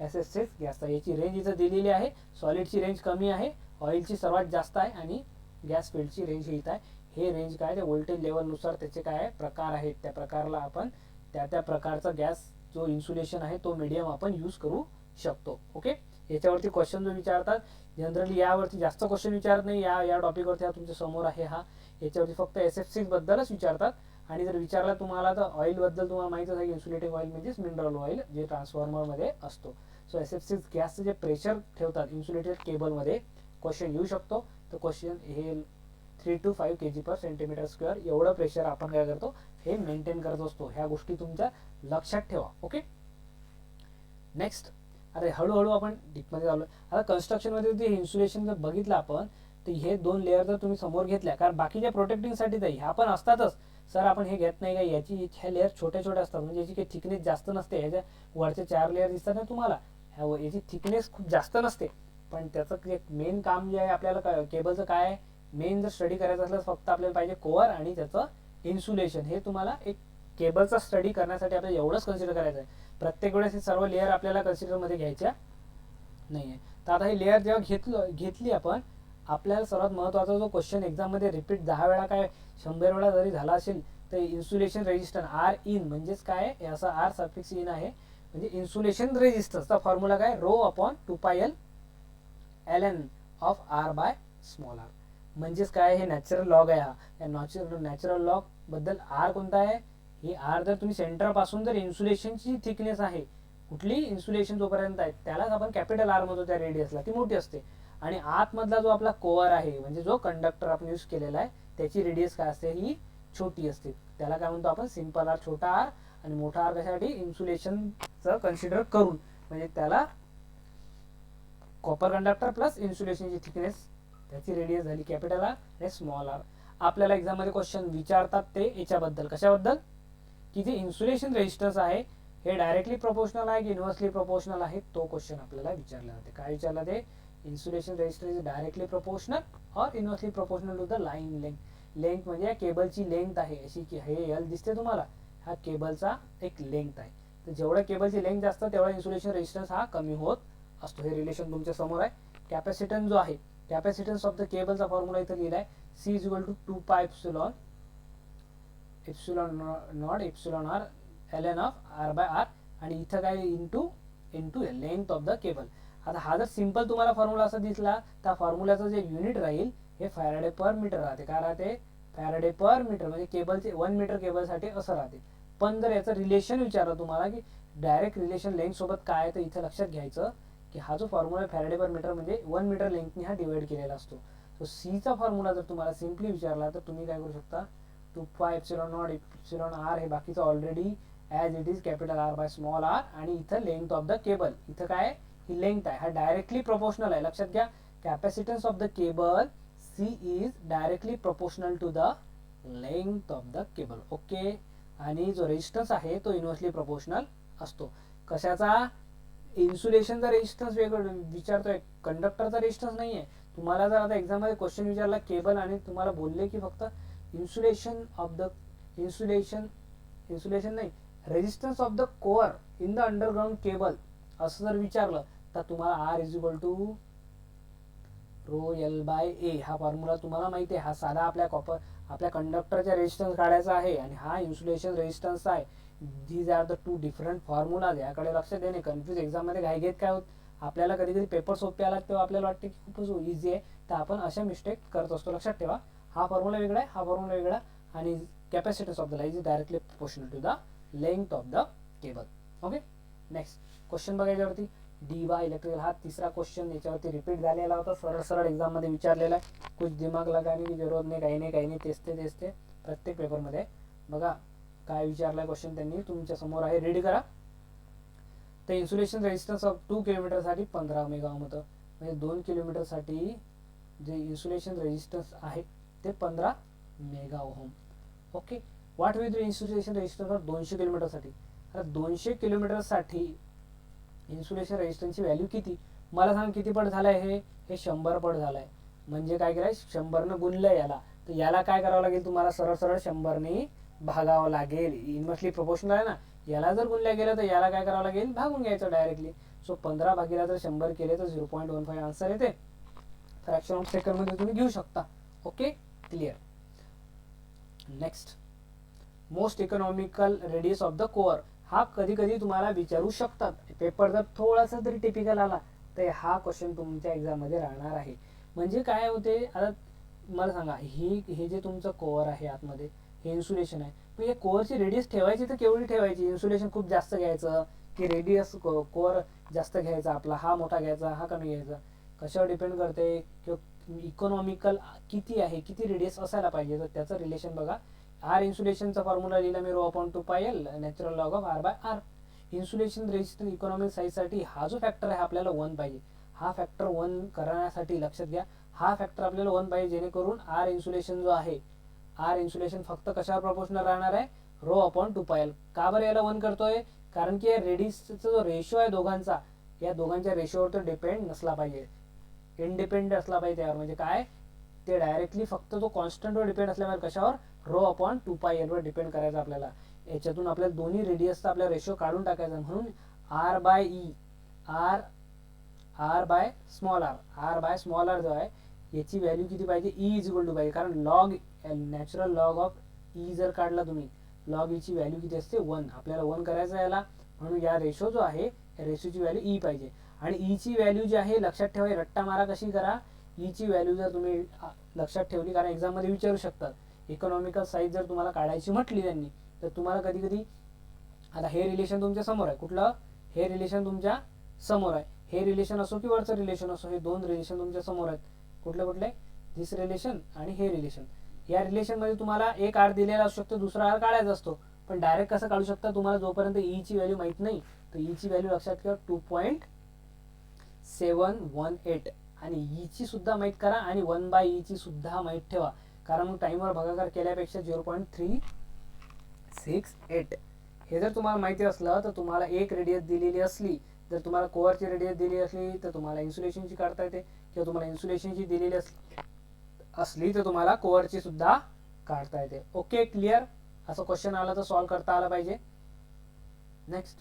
SF6 गॅसचा. याची रेंज इथं दिलेली आहे. सॉलिडची रेंज कमी आहे, ऑइलची सर्वात जास्त आहे, आणि गॅस फील्डची रेंज ही इथं आहे. हे रेंज काय, ते व्होल्टेज लेवलनुसार त्याचे काय प्रकार आहेत, त्या प्रकारला आपण त्या प्रकारचा गॅस जो इन्सुलेशन आहे तो मीडियम आपण यूज करू शकतो. ओके, याच्यावरती क्वेश्चन जो विचारतात जनरली, यावरती जास्त क्वेश्चन विचारत नाही. या टॉपिकवरती हा तुमच्या समोर आहे हा, याच्यावरती फक्त SF6 बद्दलच विचारतात. आणि जर विचारला तुम्हाला तर ऑइल बद्दल तुम्हाला माहितीच आहे की इन्सुलेटिंग ऑइल म्हणजेच मिनरल ऑइल जे ट्रान्सफॉर्मर मध्ये असतो. सो SF6 गॅसचं जे प्रेशर ठेवतात इन्सुलेटेड केबल मध्ये, क्वेश्चन येऊ शकतो. तर क्वेश्चन हे 3 to 5 kg/cm², एवढं प्रेशर आपण काय करतो, हे मेंटेन करत असतो. ह्या गोष्टी तुमच्या लक्षात ठेवा. ओके, नेक्स्ट, अरे हळूहळू आपण डीपमध्ये आलो. आता कन्स्ट्रक्शन मध्ये ते इन्सुलेशन जर बघितलं आपण, तर हे 2 लेअर जर तुम्ही समोर घेतल्या, कारण बाकीच्या प्रोटेक्टिंगसाठी तर ह्या पण असतातच. सर आपण हे घेत नाही का, ह्या लेअर छोट्या असतात, म्हणजे याची काही थिकनेस जास्त नसते. ह्याच्या वरचे 4 लेअर दिसतात ना तुम्हाला, याची थिकनेस खूप जास्त नसते. पण त्याचं एक मेन काम जे आहे आपल्याला केबलचं काय आहे, मेन जर स्टडी करायचं असलं फक्त आपल्याला पाहिजे कोअर आणि त्याचं इन्सुलेशन. हे तुम्हाला एक केबलचा स्टडी करण्यासाठी आपल्याला एवढंच कन्सिडर करायचं आहे. प्रत्येक वेळेस हे सर्व लेअर आपल्याला कन्सिडर मध्ये घ्यायच्या नाहीये. तर आता ही लेअर जेव्हा घेतली आपण, आपल्याला सर्वात महत्त्वाचा जो क्वेश्चन एक्झाम मध्ये रिपीट 10 वेळा काय 100 वेळा जरी झाला असेल, तर इन्सुलेशन रेजिस्टन्स R इन म्हणजेच काय, असा R सफिक्स इन आहे, म्हणजे इन्सुलेशन रेजिस्टन्सचा फॉर्म्युला काय, ρ/2πL ln ऑफ R/r. म्हणजेच काय, हे नॅचरल लॉग आहे. हा नॅचरल लॉग बद्दल R कोणता आहे, ही R जर तुम्ही सेंटर पासून जर इन्सुलेशनची थिकनेस आहे, कुठली इन्सुलेशन जोपर्यंत आहे त्यालाच आपण कॅपिटल R म्हणतो, त्या रेडियसला ती मोठी असते. आणि आतमधला जो आपला कोअर आहे, म्हणजे जो कंडक्टर आपण यूज केलेला आहे, त्याची रेडियस काय असते, ही छोटी असते. त्याला काय म्हणतो आपण, सिंपल R, छोटा R. आणि मोठा R कशासाठी, इन्सुलेशनचं कन्सिडर करून, म्हणजे त्याला कॉपर कंडक्टर प्लस इन्सुलेशनची थिकनेस त्याची रेडियस झाली कॅपिटल आर आणि स्मॉल आर. आपल्याला एक्झाममध्ये क्वेश्चन विचारतात ते याच्याबद्दल, कशाबद्दल की जे इन्सुलेशन रेजिस्टन्स आहे हे डायरेक्टली प्रोपोर्शनल आहे की इन्व्हर्सली प्रोपोर्शनल आहे, तो क्वेश्चन आपल्याला विचारला जाते. काय विचारला ते, insulation resistance is directly proportional और inversely proportional to the line length. Length म्हणजे या केबलची लेंथ आहे, अशी की हे एल दिसते तुम्हाला, हा केबलचा एक लेंथ आहे. तर जेवढं केबलची लेंथ जास्त तेवढा इन्सुलेशन रेजिस्टन्स हा कमी होत असतो. हे रिलेशन तुमच्या समोर आहे. कॅपॅसिटन्स जो आहे, कॅपॅसिटन्स ऑफ द केबलचा फॉर्म्युला इथं लिहिलाय, C is equal to 2 epsilon naught epsilon R ln of r by r, आणि इथं काय into length of the cable. आता हा जर सिंपल तुम्हाला फॉर्म्युला असा दिसला तर फॉर्म्युलाचं जे युनिट राहील हे फॅराडे पर मीटर राहते. काय राहते, फॅराडे पर मीटर, म्हणजे केबलचे 1 मीटर केबलसाठी असं राहते. पण जर याचं रिलेशन विचारलं तुम्हाला की डायरेक्ट रिलेशन लेंथ सोबत काय आहे, तर इथं लक्षात घ्यायचं की हा जो फॉर्म्युला फॅराडे पर मीटर म्हणजे 1 मीटर लेंथनी हा डिवाइड केलेला असतो. तो सीचा फॉर्म्युला जर तुम्हाला सिम्पली विचारला तर तुम्ही काय करू शकता, 2 एप्सिलॉन नॉट एप्सिलॉन आर हे बाकीचं already as it is capital R by small R, आणि इथं लेंथ ऑफ द केबल, इथं काय ही लेंथ आहे, हा डायरेक्टली प्रोपोर्शनल आहे. लक्षात घ्या, capacitance of the cable C is directly proportional to the length of the cable. Okay, आणि जो रेजिस्टन्स आहे तो इन्व्हर्सली प्रोपोर्शनल असतो. कशाचा, इन्सुलेशनचा रेजिस्टन्स वेगळं विचारतोय, कंडक्टरचा रेजिस्टन्स नाही आहे. तुम्हाला जर आता एक्झाममध्ये क्वेश्चन विचारला केबल आणि तुम्हाला बोलले की फक्त इन्सुलेशन ऑफ द इन्सुलेशन नाही, resistance of the core in the underground cable असं जर विचारलं तर तुम्हाला R is equal to rho L by A हा फॉर्म्युला तुम्हाला माहिती आहे. हा साधा आपल्या कंडक्टरच्या रेजिस्टन्स काढायचा आहे आणि हा इन्सुलेशन रेजिस्टन्स आहे. These are the 2 different formulas. याकडे लक्ष देणे, कन्फ्यूज एक्झाममध्ये घाई घेत काय होत, आपल्याला कधी कधी पेपर सोपे आला तेव्हा आपल्याला वाटते की खूपच इझी आहे, तर आपण अशा मिस्टेक करत असतो. लक्षात ठेवा, हा फॉर्म्युला वेगळा आहे, हा फॉर्म्युला वेगळा, आणि capacitance of the line is directly proportional to the length of the cable. Okay, next question बघायच्यावरती डी वाय इलेक्ट्रिकल, हा तिसरा क्वेश्चन याच्यावरती रिपीट झालेला होता, सरळ एक्झाम मध्ये विचारलेला आहे. कुछ दिमाग लगाने की जरूरत नाही, काही नाही, तेच ते प्रत्येक पेपरमध्ये. बघा काय विचारलाय क्वेश्चन त्यांनी, तुमच्या समोर आहे, रीड करा. तर इन्सुलेशन रेजिस्टन्स ऑफ 2 किलोमीटर साठी 15 मेगा ओम होतं, म्हणजे 2 किलोमीटर साठी जे इन्सुलेशन रेजिस्टन्स आहे ते 15 mega ohm. Okay, what will the insulation resistance of 200 kilometre साठी. आता 200 किलोमीटर साठी इन्सुलेशन रेजिस्टन्सची व्हॅल्यू किती, मला सांग किती पट झालाय, हे 100 पट झालाय. म्हणजे काय केलंय, 100 गुणलंय याला, तर याला काय करावं लागेल तुम्हाला, सरळ 100 भागावं लागेल. इन्व्हर्सली प्रोपोर्शनल आहे ना, याला जर गुणल्या गेलं तर याला काय करावं लागेल, भागून घ्यायचं डायरेक्टली. सो 15 भागीला जर 100 केले तर 0.15 आन्सर येते. फ्रॅक्शन ऑफ सेकंड मध्ये तुम्ही घेऊ शकता. Okay, clear. Next, most economical radius of the core. हा कधी कधी तुम्हाला विचारू शकतात, पेपर जर थोडासा तरी टिपिकल आला तर हा क्वेश्चन तुमच्या एक्झाम मध्ये राहणार आहे. म्हणजे काय होते, आता मला सांगा, हे जे तुमचं कोअर आहे आतमध्ये हे इन्सुलेशन आहे, पण या कोअरची रेडियस ठेवायची तर केवढी ठेवायची, इन्सुलेशन खूप जास्त घ्यायचं की रेडियस कोअर जास्त घ्यायचा, आपला हा मोठा घ्यायचा हा कमी घ्यायचा, कशावर डिपेंड करते, किंवा इकॉनॉमिकल किती आहे, किती रेडियस असायला पाहिजे. तर त्याचं रिलेशन बघा, आर इन्सुलेशनचा फॉर्म्युला लिहिला मी, rho upon 2πl natural log of R by R. इन्सुलेशन रेजिस्टन्स इकॉनॉमिक साईज साठी हा जो फॅक्टर आहे आपल्याला 1 पाहिजे. हा फॅक्टर 1 करण्यासाठी लक्षात घ्या, हा फॅक्टर आपल्याला 1 पाहिजे, जेणेकरून आर इन्सुलेशन जो आहे, आर इन्सुलेशन फक्त कशावर प्रोपोर्शनल राहणार आहे, रो अपॉन 2πl. का बरं याला 1 करतोय, कारण की रेडियसचा जो रेशो आहे दोघांचा, या दोघांच्या रेशोवर तर डिपेंड नसला पाहिजे, इंडिपेंडेंट असला पाहिजे त्यावर. म्हणजे काय, ते डायरेक्टली फक्त तो कॉन्स्टंटवर डिपेंड असल्यामुळे कशावर, रो अपॉन 2πl वर डिपेंड करायचं आपल्याला. याच्यातून आपल्याला दोन्ही रेडियसचा आपला रेशो काढून टाकायचा, म्हणून R by E, R by small R जो आहे याची व्हॅल्यू किती पाहिजे, ई इज इक्वल टू पाहिजे, कारण log natural log of E जर काढला तुम्ही, लॉग ईची व्हॅल्यू किती असते 1, आपल्याला 1 करायचं याला, म्हणून या रेशो जो आहे या रेशोची व्हॅल्यू ई पाहिजे. आणि ईची व्हॅल्यू जी आहे लक्षात ठेवा, रट्टा मारा कशी करा, ईची व्हॅल्यू जर तुम्ही लक्षात ठेवली, कारण एक्झाम मध्ये विचारू शकतात, इकॉनॉमिकल साईज जर तुम्हाला काढायची म्हटली त्यांनी, तर तुम्हाला कधी कधी, आता हे रिलेशन तुमच्या समोर आहे, कुठलं, हे रिलेशन तुमच्या समोर आहे, हे रिलेशन असो की वरचं रिलेशन असो, हे 2 रिलेशन तुमच्या समोर आहेत, कुठले, दिस रिलेशन आणि हे रिलेशन. या रिलेशन मध्ये तुम्हाला एक आर दिलेला असू शकतो, दुसरा आर काढायचा असतो, पण डायरेक्ट कसं काढू शकता, तुम्हाला जोपर्यंत ई ची व्हॅल्यू माहित नाही, तर ई ची व्हॅल्यू लक्षात ठेवा 2.718 आणि ईची सुद्धा माहीत करा आणि 1/e सुद्धा माहीत ठेवा, कारण मग टाईमवर भागाकार केल्यापेक्षा 0.368 हे जर तुम्हाला माहिती असलं तर तुम्हाला एक रेडियस दिलेली असली, जर तुम्हाला कोअरची रेडियस दिलेली असली तर तुम्हाला इन्सुलेशनची काढता येते, किंवा तुम्हाला इन्सुलेशनची दिलेली असली तर तुम्हाला कोअरची सुद्धा काढता येते. Okay, clear. असं क्वेश्चन आला तर सॉल्व्ह करता आला पाहिजे. नेक्स्ट,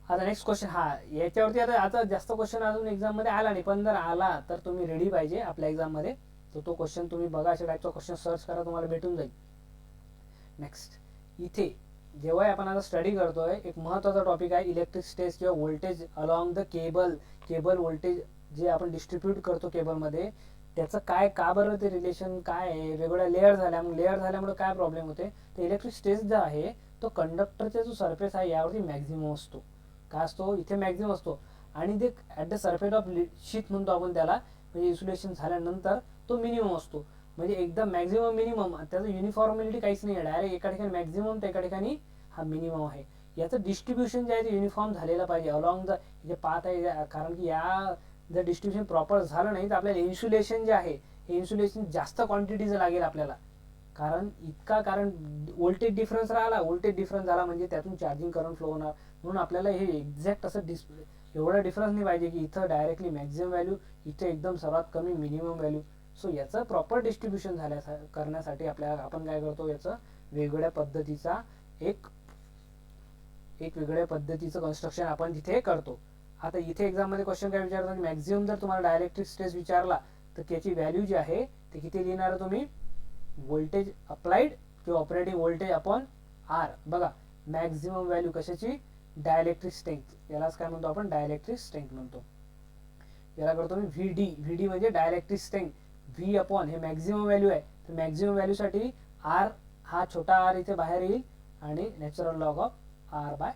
आता नेक्स्ट क्वेश्चन, याच्यावरती आता जास्त क्वेश्चन अजून एक्झाम मध्ये आला नाही, पण जर आला तर तुम्ही रेडी पाहिजे आपल्या एक्झाम मध्ये. तो क्वेश्चन तुम्ही बघा, अशा टाईपचा क्वेश्चन सर्च करा, तुम्हाला भेटून जाईल. नेक्स्ट, इथे जेव्हा आपण आता स्टडी करतोय एक महत्त्वाचा टॉपिक आहे इलेक्ट्रिक स्टेज किंवा voltage along the cable voltage जे आपण डिस्ट्रीब्यूट करतो केबलमध्ये, त्याचं काय का बरं ते रिलेशन काय आहे, वेगवेगळ्या लेअर झाल्यामुळे काय प्रॉब्लेम होते. तर इलेक्ट्रिक स्टेज जो आहे तो कंडक्टरचा जो सरफेस आहे यावरती मॅक्झिमम असतो. का असतो, इथे मॅक्झिमम असतो, आणि ते at the surface of sheet म्हणतो आपण त्याला, म्हणजे इन्सुलेशन झाल्यानंतर तो मिनिमम असतो. म्हणजे एकदम मॅक्झिमम मिनिमम, त्याचं युनिफॉर्मिलिटी काहीच नाही आहे, डायरेक्ट एका ठिकाणी मॅक्झिमम तर एका ठिकाणी हा मिनिमम आहे. याचं डिस्ट्रीब्युशन जे आहे ते युनिफॉर्म झालेलं पाहिजे अलॉंग द जे पाथ आहे, कारण की या जर डिस्ट्रीब्युशन प्रॉपर झालं नाही तर आपल्याला इन्सुलेशन जे आहे हे इन्सुलेशन जास्त क्वांटिटीचं लागेल आपल्याला, कारण व्होल्टेज डिफरन्स झाला म्हणजे त्यातून चार्जिंग करंट फ्लो होणार. म्हणून आपल्याला हे एक्झॅक्ट असं एवढा डिफरन्स नाही पाहिजे की इथं डायरेक्टली मॅक्झिमम व्हॅल्यू, इथे एकदम सर्वात कमी मिनिमम व्हॅल्यू. सो याचं प्रॉपर डिस्ट्रीब्युशन करण्यासाठी आपण काय करतो, याचं वेगवेगळ्या पद्धतीचं कन्स्ट्रक्शन आपण तिथे करतो. आता इथे एक्झाम मध्ये क्वेश्चन काय विचारतात, मॅक्झिमम जर तुम्हाला डायलेक्ट्रिक स्ट्रेस विचारला तर त्याची व्हॅल्यू जी आहे ते किती लिहिणार तुम्ही, व्होल्टेज अप्लाइड किंवा ऑपरेटिंग व्होल्टेज अपॉन आर. बघा, मॅक्झिमम व्हॅल्यू कशाची, डायलेक्ट्रिक स्ट्रेंथ, यालाच काय म्हणतो आपण, डायलेक्ट्रिक स्ट्रेंथ म्हणतो. याला करतो मी व्हीडी म्हणजे डायलेक्ट्रिक स्ट्रेंथ, व्ही अपॉन हे मॅक्झिमम व्हॅल्यू आहे, तर मॅक्झिमम व्हॅल्यू साठी आर, हा छोटा आर इथे बाहेर येईल आणि natural log of R by,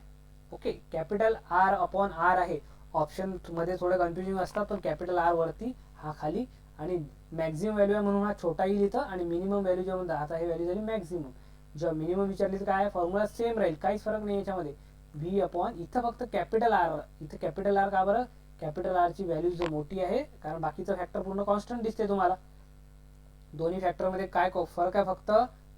okay, capital R upon R आहे. ऑप्शन मध्ये थोडे कन्फ्युजिंग असतात, पण कॅपिटल आर वरती, हा खाली, आणि मॅक्झिमम व्हॅल्यू आहे म्हणून हा छोटा येईल इथं, आणि मिनिमम व्हॅल्यू जेव्हा म्हणतात, आता ही व्हॅल्यू झाली मॅक्झिमम. जेव्हा मिनिमम विचारली तर काय, फॉर्म्युला सेम राहील, काहीच फरक नाही याच्यामध्ये. व्ही अपॉन इथं फक्त कॅपिटल आर, इथं कॅपिटल आर का बरं, कॅपिटल आर ची व्हॅल्यू जो मोठी आहे, कारण बाकीचं फॅक्टर पूर्ण कॉन्स्टंट दिसते तुम्हाला. दोन्ही फॅक्टर मध्ये काय फरक आहे,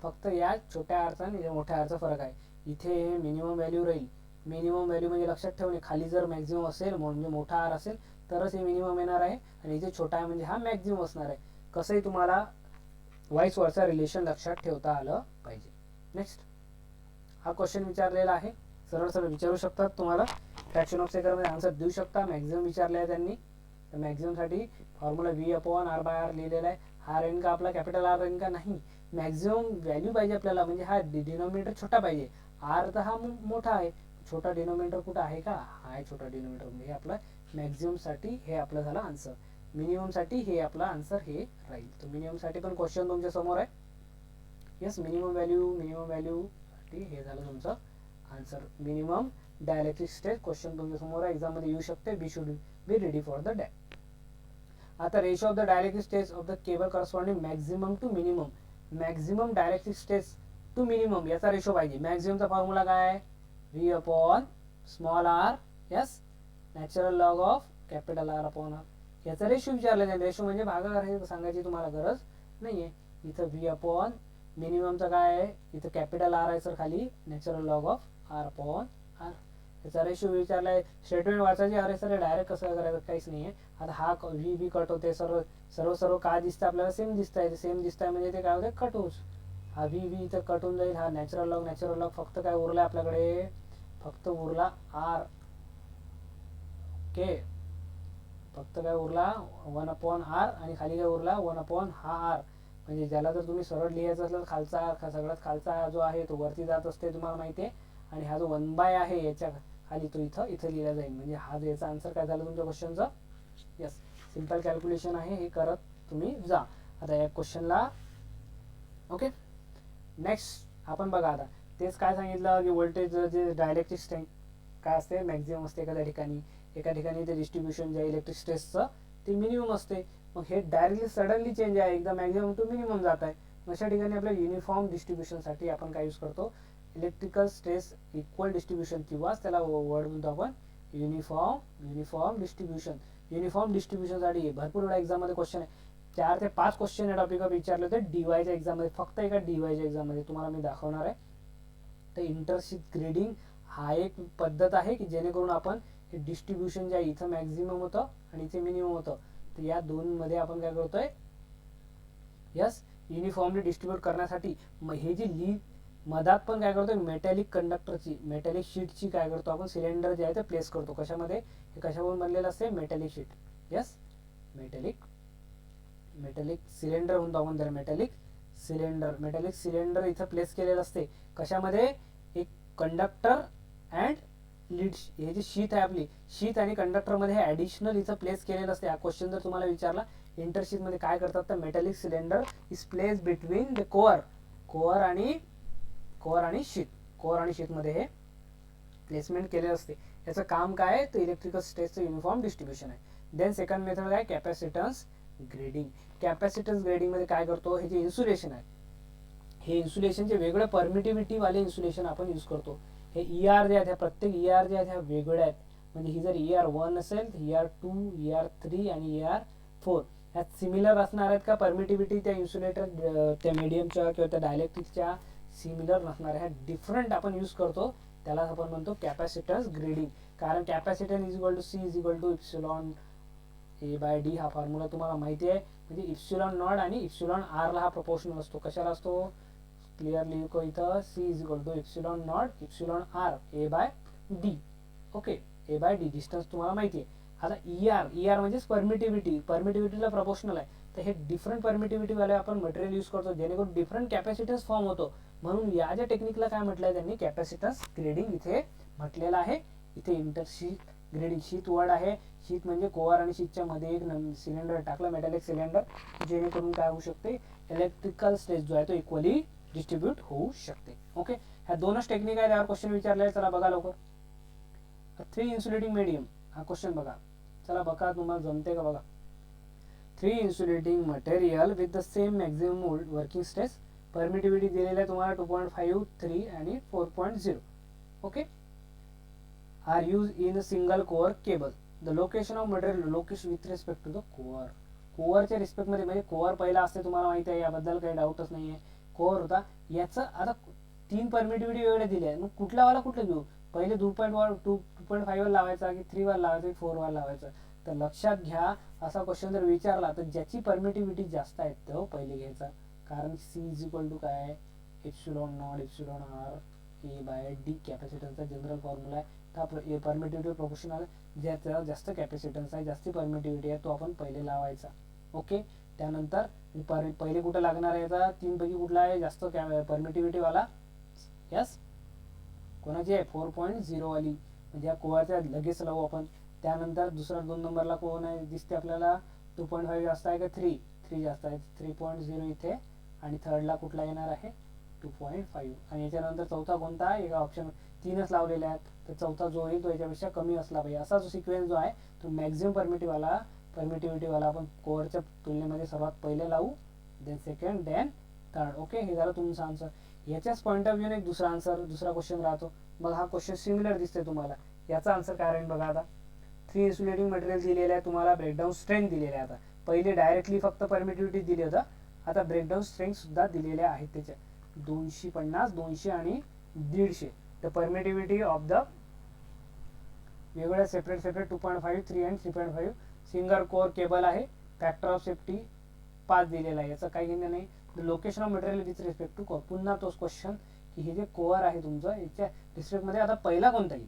फक्त या छोट्या आरचा आणि मोठ्या आरचा फरक आहे. इथे मिनिमम व्हॅल्यू राहील. मिनिमम व्हॅल्यू म्हणजे लक्षात ठेवणे, खाली जर मॅक्झिमम असेल म्हणजे मोठा आर असेल तरच हे मिनिमम येणार आहे, आणि इथे छोटा आहे म्हणजे हा मॅक्झिमम असणार आहे. कसंही तुम्हाला वाईस वर्सा रिलेशन लक्षात ठेवता आलं पाहिजे. नेक्स्ट, हा क्वेश्चन विचारलेला आहे, सरळ विचारू शकतात तुम्हाला, फ्रॅक्शन ऑफ सेकंड मध्ये आन्सर देऊ शकता. मॅक्झिमम विचारले आहे त्यांनी, तर मॅक्झिमम साठी formula V upon R by R लिहिलेला आहे. हा राहील का आपला कॅपिटल आर राहील का, नाही, मॅक्झिमम व्हॅल्यू पाहिजे आपल्याला, म्हणजे हा डिनोमिनेटर छोटा पाहिजे. आर तर हा मोठा आहे, छोटा डिनोमिनेटर कुठं आहे का, हा आहे छोटा डिनोमिनेटर, म्हणजे आपला मॅक्झिमम साठी हे आपलं झालं आन्सर. मिनिमम साठी हे आपला आन्सर हे राहील. तर मिनिमम साठी पण क्वेश्चन तुमच्या समोर आहे. यस, मिनिमम व्हॅल्यू साठी हे झालं तुमचं answer. Minimum dielectric stage question तुमच्या समोर आहे, एक्झाम मध्ये येऊ शकते. Be should be ready for the that. आता ratio of the dielectric stage of the cable corresponding maximum to minimum. Maximum dielectric stage to minimum याचा रेशो पाहिजे. मॅक्झिममचा फॉर्म्युला काय आहे, V upon small R, yes, natural log of capital R upon R. याचा ratio विचारला जाईल. Ratio म्हणजे भागाकार आहे, सांगायची तुम्हाला गरज नाहीये. इथं व्ही अपॉन मिनिममचा काय आहे, इथं कॅपिटल आर आहे सर खाली, natural log of R upon R. याचा रेशो विचारलाय. स्टेटमेंट वाचायची, अरे सर डायरेक्ट कसं करायचं, काहीच नाहीये. आता हा व्ही कट होते, सर्व काय दिसतं आपल्याला, सेम दिसतंय म्हणजे ते काय होते, कट होऊस. हा व्ही इथं कट होऊन जाईल. हा नॅचरल लॉग फक्त काय उरला आपल्याकडे, फक्त उरला आर, ओके, फक्त काय उरला 1 अपॉन आर, आणि खाली काय उरला 1 अपॉन हा आर. म्हणजे ज्याला जर तुम्ही सरळ लिहायचं असलं खालचा सगळ्यात खालचा जो आहे तो वरती जात असते, तुम्हाला माहिती आहे, आणि हा जो 1 बाय आहे याच्या खाली तो इथं लिहिला जाईल. म्हणजे हा याचा आन्सर काय झालं तुमच्या क्वेश्चनचा. यस, सिंपल कॅल्क्युलेशन आहे, हे करत तुम्ही जा. आता या क्वेश्चनला ओके. नेक्स्ट आपण बघा, आता तेच काय सांगितलं की व्होल्टेज जे डायलेक्ट्रिक स्ट्रेंथ काय असते, मॅक्झिमम असते एका ठिकाणी ते डिस्ट्रीब्युशन जे इलेक्ट्रिक स्ट्रेसचं ते मिनिमम असते. मग हे डायरेक्टली सडनली चेंज आहे, एकदा मॅक्झिमम टू मिनिमम जात आहे. अशा ठिकाणी आपल्या युनिफॉर्म डिस्ट्रीब्युशनसाठी आपण काय यूज करतो, इलेक्ट्रिकल स्ट्रेस इक्वल डिस्ट्रीब्युशन, किंवा त्याला वर्ड म्हणतो आपण युनिफॉर्म डिस्ट्रीब्युशनसाठी भरपूर वेळा एक्झाममध्ये क्वेश्चन आहे. 4 ते 5 क्वेश्चन या टॉपिकवर विचारले होते डीवायच्या एक्झाममध्ये. फक्त एका डीवायच्या एक्झाममध्ये तुम्हाला मी दाखवणार आहे. तर इंटरशीट ग्रेडिंग हा एक पद्धत आहे की जेणेकरून आपण हे डिस्ट्रीब्युशन जे आहे इथं मॅक्झिमम होतं आणि इथे मिनिमम होतं, तर या दोनमध्ये आपण काय करतोय, यस, युनिफॉर्मली डिस्ट्रीब्यूट करण्यासाठी हे जी मधात पण काय करतो, मेटॅलिक कंडक्टरची, मेटॅलिक शीटची काय करतो आपण, सिलेंडर जे आहे ते प्लेस करतो. कशामध्ये, हे कशावरून बनलेलं असते, metallic sheet. Yes, metallic cylinder म्हणतो आपण त्याला, मेटॅलिक सिलेंडर इथं प्लेस केलेलं असते. कशामध्ये, एक कंडक्टर अँड लीड, हे जे शीट आहे आपली, शीट आणि कंडक्टर मध्ये हे ऍडिशनल इथं प्लेस केलेलं असते. हा क्वेश्चन जर तुम्हाला विचारला इंटरशीट मध्ये काय करतात, तर metallic cylinder is place between the core आणि शीट मध्ये हे प्लेसमेंट केलेलं असते. याचं काम काय आहे, तर इलेक्ट्रिकल स्टेजचं युनिफॉर्म डिस्ट्रीब्युशन आहे. देन सेकंड मेथड काय, कॅपॅसिटन्स ग्रेडिंग. कॅपॅसिटन्स ग्रेडिंग मध्ये काय करतो, हे जे इन्सुलेशन आहे, हे इन्सुलेशनचे वेगळे परमिटिव्हिटी वाले इन्सुलेशन आपण यूज करतो. हे ER जे आहेत, प्रत्येक ER जे आहेत ह्या वेगळ्या आहेत. म्हणजे ही जर ER1 असेल तर ER2, ER3 आणि ER4 ह्यात सिमिलर असणार आहेत का परमिटिव्हिटी, त्या इन्सुलेटर त्या मीडियमच्या किंवा त्या डायलेक्ट्रिकच्या सिमिलर नसणार आहे. डिफरंट आपण यूज करतो, त्याला आपण म्हणतो कॅपॅसिटन्स ग्रेडिंग. कारण capacitance is equal to C is equal to epsilon A/D हा फॉर्म्युला तुम्हाला माहिती आहे. म्हणजे इप्सिलॉन नॉट आणि इप्सिलॉन R ला हा प्रोपोर्शनल असतो. कशाला असतो, क्लिअरली लिखो इथं, C is equal to epsilon not epsilon R A/D. Okay, A/D distance तुम्हाला माहिती आहे. आता ER म्हणजे परमिटिव्हिटीला प्रोपोर्शनल आहे. तर हे डिफरंट परमिटिव्हिटी वाले आपण मटेरियल यूज करतो, जेणेकरून डिफरंट कॅपॅसिटन्स फॉर्म होतो. म्हणून या ज्या टेक्निकला काय म्हटलंय त्यांनी, कॅपॅसिटन्स ग्रेडिंग इथे म्हटलेलं आहे. इथे इंटरशीट ग्रेडिंग, शीट वर्ड आहे. शीट म्हणजे कोअर आणि शीटच्या मध्ये एक सिलेंडर टाकलं, मेटॅलिक सिलेंडर, जेणेकरून काय होऊ शकते, इलेक्ट्रिकल स्टेज जो आहे तो इक्वली डिस्ट्रीब्यूट होऊ शकते. ओके, ह्या दोनच टेक्निक आहे, त्यावर क्वेश्चन विचारले. चला बघा लवकर. 3 इन्सुलेटिंग मीडियम, हा क्वेश्चन बघा. चला बघा, तुम्हाला जमते का बघा. 3 insulating material with the same maximum working stress, permittivity दिलेला आहे तुम्हाला 2.5, 3 आणि 4.0. Okay, are use in a single core cable. The location of material location with respect to the कोअरच्या रिस्पेक्ट मध्ये, म्हणजे कोअर पहिला असते तुम्हाला माहिती आहे, याबद्दल काही डाऊटच नाही आहे. कोअर होता, याचं आता 3 परमिटिव्हिटी वेगळे दिले आहे. मग कुठलं घेऊ, पहिले 2.5 वर लावायचा की 3 वर लावायचा की 4 वर लावायचा. तर लक्षात घ्या, असा क्वेश्चन जर विचारला तर ज्याची परमिटिव्हिटी जास्त आहे तो पहिले घ्यायचा. कारण C इज इक्वल टू काय, epsilon not epsilon R A/D कॅपॅसिटन्सचा जनरल फॉर्म्युला आहे. तर परमिटिव्हिटी प्रोपोर्शनल, ज्याचा जास्त कॅपॅसिटन्स आहे, जास्त परमिटिव्हिटी आहे, तो आपण पहिले लावायचा. ओके, त्यानंतर पहिले कुठं लागणार आहे, याचा 3 पैकी कुठला आहे जास्त परमिटिव्हिटी वाला, यस, कोणाची आहे 4.0 वाली, म्हणजे या कोअरच्या लगेच लावू आपण. त्यानंतर दुसरा 2 नंबरला कोण आहे दिसते आपल्याला, 2.5 जास्त आहे का 3 जास्त आहे, 3.0 इथे. आणि थर्डला कुठला येणार आहे 2.5. आणि याच्यानंतर चौथा कोणता आहे, एका ऑप्शन 3च लावलेले आहेत, तर चौथा जो येईल तो याच्यापेक्षा कमी असला पाहिजे. असा जो सिक्वेन्स जो आहे तो मॅक्झिमम परमिटिव्हिटी वाला आपण कोअरच्या तुलनेमध्ये सर्वात पहिले लावू, then second, then third. Okay, हे झालं तुमचं आन्सर. याच्याच पॉईंट ऑफ व्ह्यूने एक दुसरा क्वेश्चन राहतो. मग हा क्वेश्चन सिमिलर दिसते तुम्हाला, याचा आन्सर काय राहील बघा. आता 3 इन्सुलेटिंग मटेरियल दिलेलं आहे तुम्हाला, ब्रेकडाऊन स्ट्रेंथ दिलेले आहे. आता पहिले डायरेक्टली फक्त परमिटिव्हिटी दिली होतं, आता ब्रेकडाऊन स्ट्रेंथ सुद्धा दिलेले आहेत. त्याच्या 250, 200 आणि 150. द परमिटिव्हिटी ऑफ द वेगवेगळ्या सेपरेट 2.5, 3 आणि 3.5 सिंगल कोअर केबल आहे. फॅक्टर ऑफ सेफ्टी 5 दिलेला आहे, याचं काही घेणं नाही. The location of material with respect to core, पुन्हा तोच क्वेश्चन की हे जे कोअर आहे तुमचं, याच्या रिस्पेक्ट मध्ये आता पहिला कोणता येईल.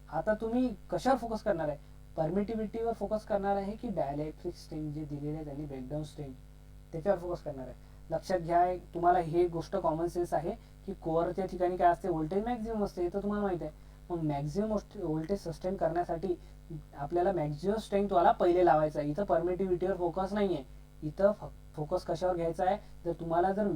आता तुम्ही कशावर फोकस करणार आहे, परमिटिव्हिटीवर फोकस करणार आहे की डायलेक्ट्रिक स्ट्रेंथ जे दिलेले आहे त्यांनी ब्रेकडाऊन स्ट्रेंथ, त्याच्यावर फोकस करणार आहे. लक्षात घ्या, तुम्हाला हे गोष्ट कॉमन सेन्स आहे की कोअरच्या ठिकाणी काय असते, व्होल्टेज मॅक्झिमम असते, हे तर तुम्हाला माहिती आहे. मग मॅक्झिमम व्होल्टेज सस्टेन करण्यासाठी आपल्याला मॅक्झिमम स्ट्रेंथ वाला पहिले लावायचा आहे. इथं परमिटिव्हिटीवर फोकस नाही आहे, इथं फोकस कशावर घ्यायचा आहे, तर तुम्हाला जर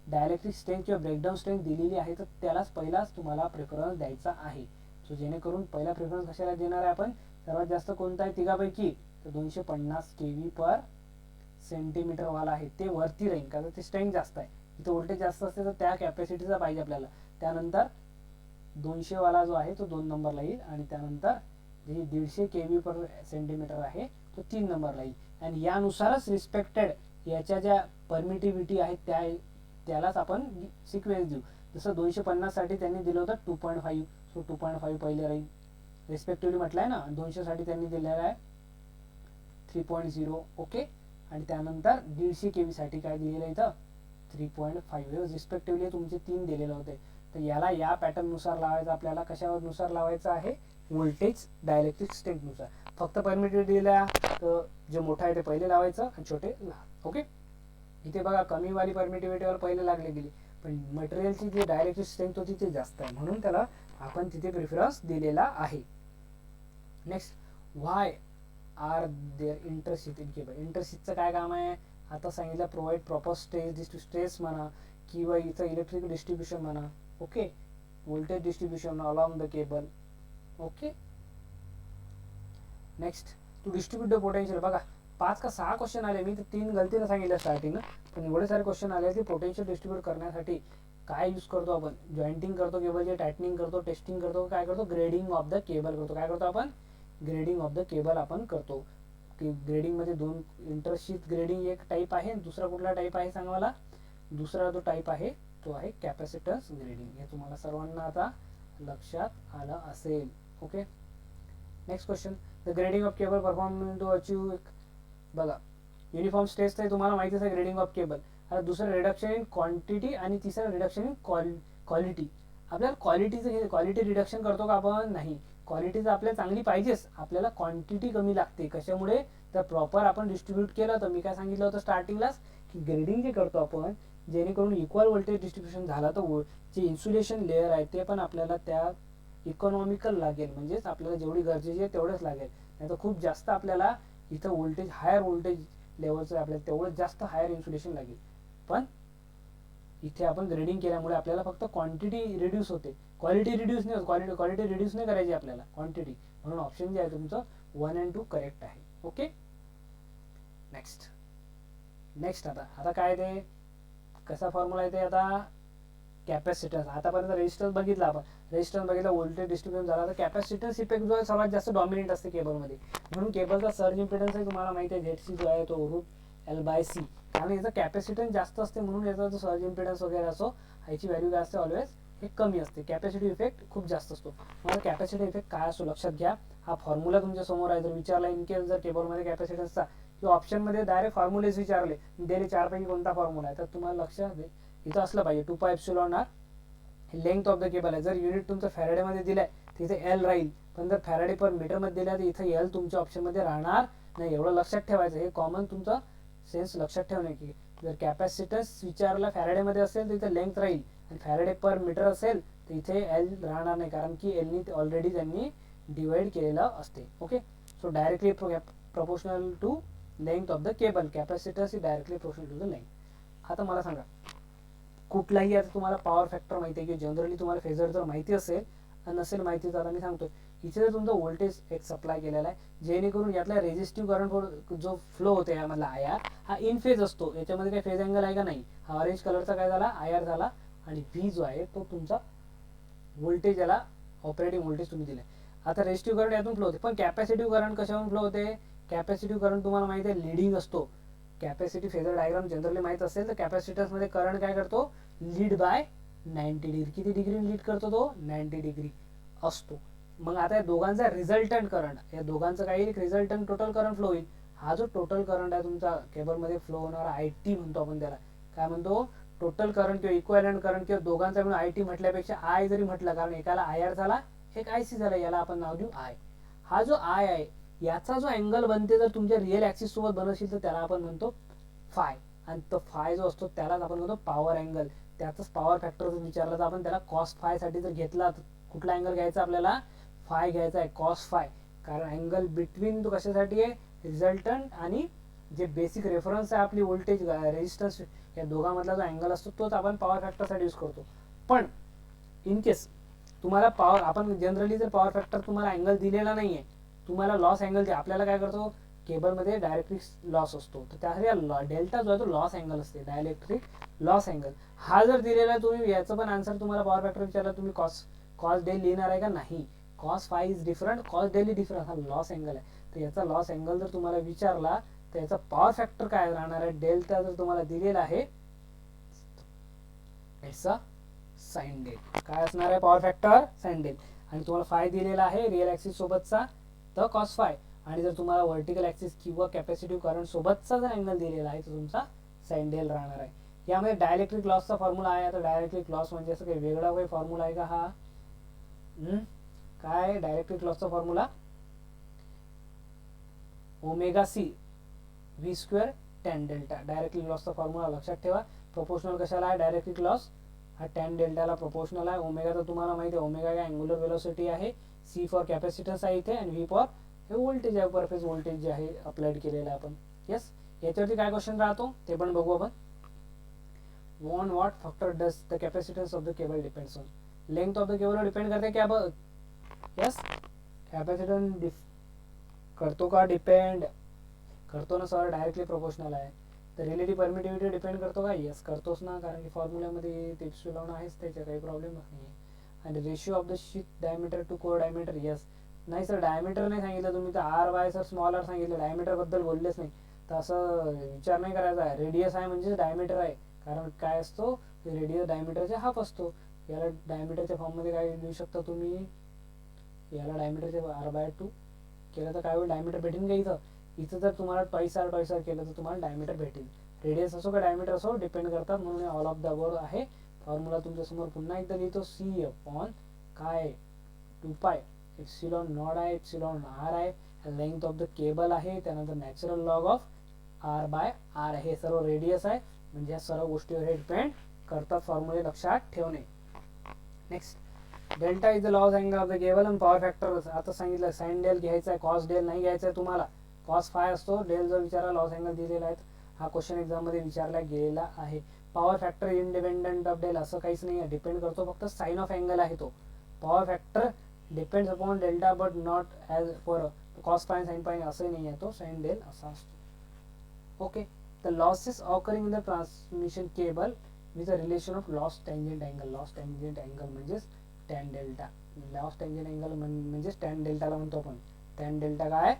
डायलेक्ट्रिक स्ट्रेंथ किंवा ब्रेकडाऊन स्ट्रेंथ दिलेली आहे तर त्यालाच पहिलाच तुम्हाला प्रेफरन्स द्यायचा आहे. सो जेणेकरून पहिला प्रेफरन्स कशाला देणार आहे आपण, सर्वात जास्त कोणता आहे तिघापैकी, तर 250 kV पर सेंटीमीटर वाला आहे, ते वरती राहील कारण ते स्ट्रेंथ जास्त आहे. इथं व्होल्टेज जास्त असते तर त्या कॅपॅसिटीचा पाहिजे आपल्याला. त्यानंतर 200 वाला जो आहे तो 2 नंबरला येईल, आणि त्यानंतर जी 150 kV/cm आहे तो 3 नंबरला येईल. आणि यानुसारच रिस्पेक्टेड याच्या ज्या परमिटिव्हिटी आहेत त्यालाच आपण सिक्वेन्स देऊ. जसं 250 साठी त्यांनी दिलं होतं 2.5, सो 2.5 पहिले राहील. रिस्पेक्टिव्हली म्हटलंय ना. 200 साठी त्यांनी दिलेलं आहे 3.0. ओके. आणि त्यानंतर 150 kV साठी काय दिलेलं आहे इथं 3.5. रिस्पेक्टिव्हली तुमचे 3 दिलेले होते. तर याला या पॅटर्न नुसार लावायचं आपल्याला. कशावर नुसार लावायचं आहे, व्होल्टेज डायलेक्ट्रिक स्ट्रेंथ नुसार. फक्त परमिटिव्हिटी दिल्या तर जे मोठं आहे ते पहिले लावायचं आणि छोटे लहान. ओके. इथे बघा कमी वाली परमिटिव्हिटीवर पहिले लागले गेली, पण मटेरियलची जी डायलेक्ट्रिक स्ट्रेंथ होती ती जास्त आहे म्हणून त्याला आपण तिथे प्रिफरन्स दिलेला आहे. Next, why are there intersheath in cable. इंटरशीथचं काय काम आहे आता सांगितलं. प्रोव्हाइड प्रॉपर स्ट्रेस म्हणा किंवा इथं इलेक्ट्रिक डिस्ट्रीब्युशन म्हणा. Okay. Voltage distribution along the cable. Okay. Next, to distribute the potential. बघा 5 का 6 क्वेश्चन आले. मी तर 3 गलतीनं सांगितलं स्टार्टिंग, पण एवढे सारे क्वेश्चन आले की पोटेन्शियल डिस्ट्रीब्यूट करण्यासाठी काय यूज करतो आपण. जॉईंटिंग करतो केबलचे, टायटनिंग करतो, टेस्टिंग करतो, काय करतो ग्रेडिंग ऑफ द केबल करतो. काय करतो आपण ग्रेडिंग ऑफ द केबल आपण करतो. की ग्रेडिंग मध्ये 2 इंटरशीथ ग्रेडिंग एक टाईप आहे. दुसरा कुठला टाईप आहे सांगा मला. दुसरा जो टाईप आहे तो आहे कॅपॅसिटन्स ग्रेडिंग. हे तुम्हाला सर्वांना आता लक्षात आलं असेल. Okay. Next question, the grading of cable perform to achieve. बघा युनिफॉर्म स्ट्रेस तर तुम्हाला माहितीच आहे ग्रेडिंग ऑफ केबल. आता दुसरं रिडक्शन इन क्वांटिटी आणि तिसरं रिडक्शन इन क्वालिटी. आपल्याला क्वालिटीचं क्वालिटी रिडक्शन करतो का आपण, नाही. क्वालिटीचं आपल्याला चांगली पाहिजेच, आपल्याला क्वांटिटी कमी लागते. कशामुळे तर प्रॉपर आपण डिस्ट्रीब्यूट केलं. तर मी काय सांगितलं होतं स्टार्टिंगलाच की ग्रेडिंग जे करतो आपण जेणेकरून इक्वल व्होल्टेज डिस्ट्रीब्युशन झाला तर जे इन्सुलेशन लेअर आहे ते पण आपल्याला त्या इकॉनॉमिकल लागेल. म्हणजेच आपल्याला जेवढी गरजेची आहे तेवढंच लागेल. नाही तर खूप जास्त आपल्याला इथं व्होल्टेज हायर व्होल्टेज लेवलचं आपल्याला तेवढं जास्त हायर इन्सुलेशन लागेल. पण इथे आपण ग्रेडिंग केल्यामुळे आपल्याला फक्त क्वांटिटी रिड्यूस होते, क्वालिटी रिड्यूस नाही होत. क्वालिटी रिड्यूस नाही करायची आपल्याला, क्वांटिटी. म्हणून ऑप्शन जे आहे तुमचं 1 आणि 2 करेक्ट आहे. ओके. नेक्स्ट आता काय ते कसा फॉर्म्युला आहे ते आता कॅपॅसिटन्स. आतापर्यंत रेजिस्टन्स बघितला आपण. रेजिस्टन्स बघितला, व्होल्टेज डिस्ट्रीब्युशन झाला. तर कॅपॅसिटन्स इफेक्ट जो आहे सर्वात जास्त डॉमिनेट असते केबलमध्ये. म्हणून केबलचा सर्ज इम्पिडन्स आहे तुम्हाला माहिती आहे ZC जो आहे तो √L/C. कारण याचा कॅपॅसिटन्स जास्त असते म्हणून याचा जो सर्ज इम्पिडन्स वगैरे असो ह्याची व्हॅल्यू काय असते ऑलवेज हे कमी असते. कॅपॅसिटी इफेक्ट खूप जास्त असतो. मला कॅपॅसिटी इफेक्ट काय असतो लक्षात घ्या. हा फॉर्म्युला तुमच्या समोर आहे. जर विचारला इन केस जर केबलमध्ये कॅपॅसिटन्सचा किंवा ऑप्शनमध्ये डायरेक्ट फॉर्म्युलेच विचारले दिले 4 पैकी कोणता फॉर्म्युला आहे तर तुम्हाला लक्षात इथं असलं पाहिजे 2πε लेंथ ऑफ द केबल आहे. जर युनिट तुमचं फॅरेडे मध्ये दिलाय तिथे L राहील, पण जर फॅरेडे पर मीटर मध्ये दिला तर इथे L तुमच्या ऑप्शन मध्ये राहणार नाही. एवढं लक्षात ठेवायचं. हे कॉमन तुमचं सेन्स लक्षात ठेवणे की जर कॅपॅसिटन्स विचारला फॅरेडे मध्ये असेल तर इथे लेंथ राहील आणि फॅरेडे पर मीटर असेल तर इथे L राहणार नाही, कारण की L नी ऑलरेडी त्यांनी डिवाइड केलेलं असते. Okay. So directly proportional to length of the cable. Capacitance is directly proportional to the length. आता मला सांगा कुठलाही आता तुम्हाला पॉवर फॅक्टर माहिती आहे की जनरली तुम्हाला फेजर जर माहिती असेल आणि नसेल माहिती तर मी सांगतो. इथे जर तुमचा व्होल्टेज एक सप्लाय केलेला आहे जेणेकरून यातला रेजिस्टिव्ह करंट जो फ्लो होतो यामधला IR हा इन फेज असतो. याच्यामध्ये काही फेज अँगल आहे का नाही. हा ऑरेंज कलरचा काय झाला IR झाला आणि V जो आहे तो तुमचा व्होल्टेज याला ऑपरेटिंग व्होल्टेज तुम्ही दिलाय. आता रेजिस्टिव्ह करंट यातून फ्लो होते, पण कॅपॅसिटिव्ह करंट कशावरून फ्लो होते. कॅपॅसिटिव्ह करंट तुम्हाला माहिती आहे लीडिंग असतो. कॅपॅसिटी फेजर डायग्राम जनरली माहित असेल तर कॅपॅसिटन्स मध्ये करंट काय करतो लीड बाय 90 डिग्री. किती डिग्री लीड करतो तो 90 डिग्री असतो. मग आता या दोघांचा रिझल्टंट करंट, या दोघांचं काही एक रिझल्टंट टोटल करंट फ्लो होईल. हा जो टोटल करंट आहे तुमचा केबलमध्ये फ्लो होणारा IT म्हणतो आपण त्याला. काय म्हणतो टोटल करंट किंवा इक्विव्हॅलंट करंट किंवा दोघांचा मिळून IT म्हटल्यापेक्षा I जरी म्हटलं, कारण एकाला IR झाला एक IC झाला, याला आपण नाव देऊ I. हा जो I आहे याचा जो अँगल बनते जर तुमच्या रिअल ऍक्सिस सोबत बनवशील तर त्याला आपण म्हणतो फाय. आणि तो फाय जो असतो त्यालाच आपण म्हणतो पॉवर अँगल. त्याचाच पॉवर फॅक्टर जर विचारला तर आपण त्याला cos फाय साठी जर घेतला तर कुठला अँगल घ्यायचा आपल्याला फाय घ्यायचा आहे cos फाय. कारण अँगल बिटवीन तो कशासाठी आहे रिझल्टंट आणि जे बेसिक रेफरन्स आहे आपली व्होल्टेज रेजिस्टन्स या दोघांमधला जो अँगल असतो तोच आपण पॉवर फॅक्टर साठी यूज करतो. पण इन केस तुम्हाला पॉवर आपण जनरली जर पॉवर फॅक्टर तुम्हाला अँगल दिलेला नाहीये, तुम्हाला लॉस अँगल आपल्याला काय करतो केबलमध्ये डायलेक्ट्रिक लॉस असतो तर त्यासाठी डेल्टा जो आहे तो लॉस अँगल असते, डायलेक्ट्रिक लॉस अँगल. हा जर दिलेला तुम्ही याचं पण आन्सर तुम्हाला पॉवर फॅक्टर विचारला तुम्ही कॉस डेल लिहिणार आहे का नाही. Cos phi is different, cos del is different. हा लॉस अँगल आहे. तर याचा लॉस अँगल जर तुम्हाला विचारला तर याचा पॉवर फॅक्टर काय राहणार आहे. डेल्टा जर तुम्हाला दिलेला आहे याचा साइन डेल काय असणार आहे, पॉवर फॅक्टर साइन डेल. आणि तुम्हाला फाय दिलेला आहे रिअल ऍक्सिस सोबतचा तर कॉस फाय. आणि जर तुम्हाला व्हर्टिकल ऍक्सिस किंवा कॅपॅसिटिव्ह करंट सोबतचा जर अँगल दिलेला आहे तर तुमचा साइन डेल राहणार आहे. यामध्ये डायलेक्ट्रिक लॉसचा फॉर्म्युला आहे. आता डायलेक्ट्रिक लॉस म्हणजे असं काही वेगळा काही फॉर्म्युला आहे का हा. काय डायलेक्ट्रिक लॉसचा formula omega C V square tan delta. Directly लॉसचा फॉर्म्युला लक्षात ठेवा. प्रोपोर्शनल कशाला आहे, डायरेक्टली लॉस हा टॅन डेल्टाला प्रोपोर्शनल आहे. ओमेगा तर तुम्हाला माहिती आहे, ओमेगा या अँग्युलर वेलोसिटी आहे, सी फॉर कॅपॅसिटन्स आहे इथे, आणि व्ही फॉर हे व्होल्टेज आहे, पर फेज व्होल्टेज जे आहे अप्लाइड केलेलं आहे आपण. येस, याच्यावरती काय क्वेश्चन राहतो ते पण बघू आपण. On what factor does the capacitance of the cable depends on. Length of the cable depend करते क्या. यस, कॅपॅसिटन्स करतो का, डिपेंड करतो ना सर, डायरेक्टली प्रोपोर्शनल आहे. तर रिलेटिव्ह परमिटिव्हिटी डिपेंड करतो का, येस करतोच ना, कारण की फॉर्म्युल्यामध्ये ते एप्सिलॉन आहेच, त्याचा काही प्रॉब्लेम नाही. आणि ratio of the sheet diameter to core diameter, yes. नाही सर डायमीटर नाही सांगितलं तुम्ही, तर R Y sir small R सांगितलं, डायमीटर बद्दल बोललेच नाही. तर असं विचार नाही करायचा आहे. रेडियस आहे म्हणजे डायमीटर आहे, कारण काय असतो रेडियस डायमीटरचा हाफ असतो. याला डायमीटरच्या फॉर्ममध्ये काय लिहू शकता तुम्ही, याला डायमीटरचे r/2 केलं तर काय होईल, डायमीटर भेटेल का इथं. इथं जर तुम्हाला ट्वाइस आर केलं तर तुम्हाला डायमीटर भेटेल. रेडियस असो का डायमीटर असो डिपेंड करतात, म्हणून ऑल ऑफ द अबोव आहे. फॉर्म्युला तुमच्यासमोर पुन्हा एकदा लिहितो, सी अपॉन काय 2π एप्सिलॉन नॉट आहे, एप्सिलॉन आर आहे, लेंथ ऑफ द केबल आहे, त्यानंतर नॅचरल लॉग ऑफ r/r आहे. हे सर्व रेडियस आहे, म्हणजे या सर्व गोष्टीवर हे डिपेंड करतात. फॉर्म्युले लक्षात ठेवणे. Next, delta is the loss angle of the cable आणि पॉवर फॅक्टर. आता सांगितलं साइन डेल घ्यायचा आहे, कॉस डेल नाही घ्यायचा आहे तुम्हाला. कॉस फाय असतो, डेल जर विचारा लॉस अँगल दिलेला आहे. हा क्वेश्चन एक्झाम मध्ये विचारला गेलेला आहे. Power factor independent of del असं काहीच नाही आहे, डिपेंड करतो फक्त साइन ऑफ अँगल आहे तो. Power factor depends upon delta but not as for cos phi sine phi असं नाही आहे, तो साइन डेल असा असतो. Okay, the losses occurring in the transmission cable with a relation of loss tangent angle. Loss tangent angle म्हणजेच tan delta. Loss tangent angle म्हणजेच tan डेल्टाला म्हणतो आपण. टॅन डेल्टा काय,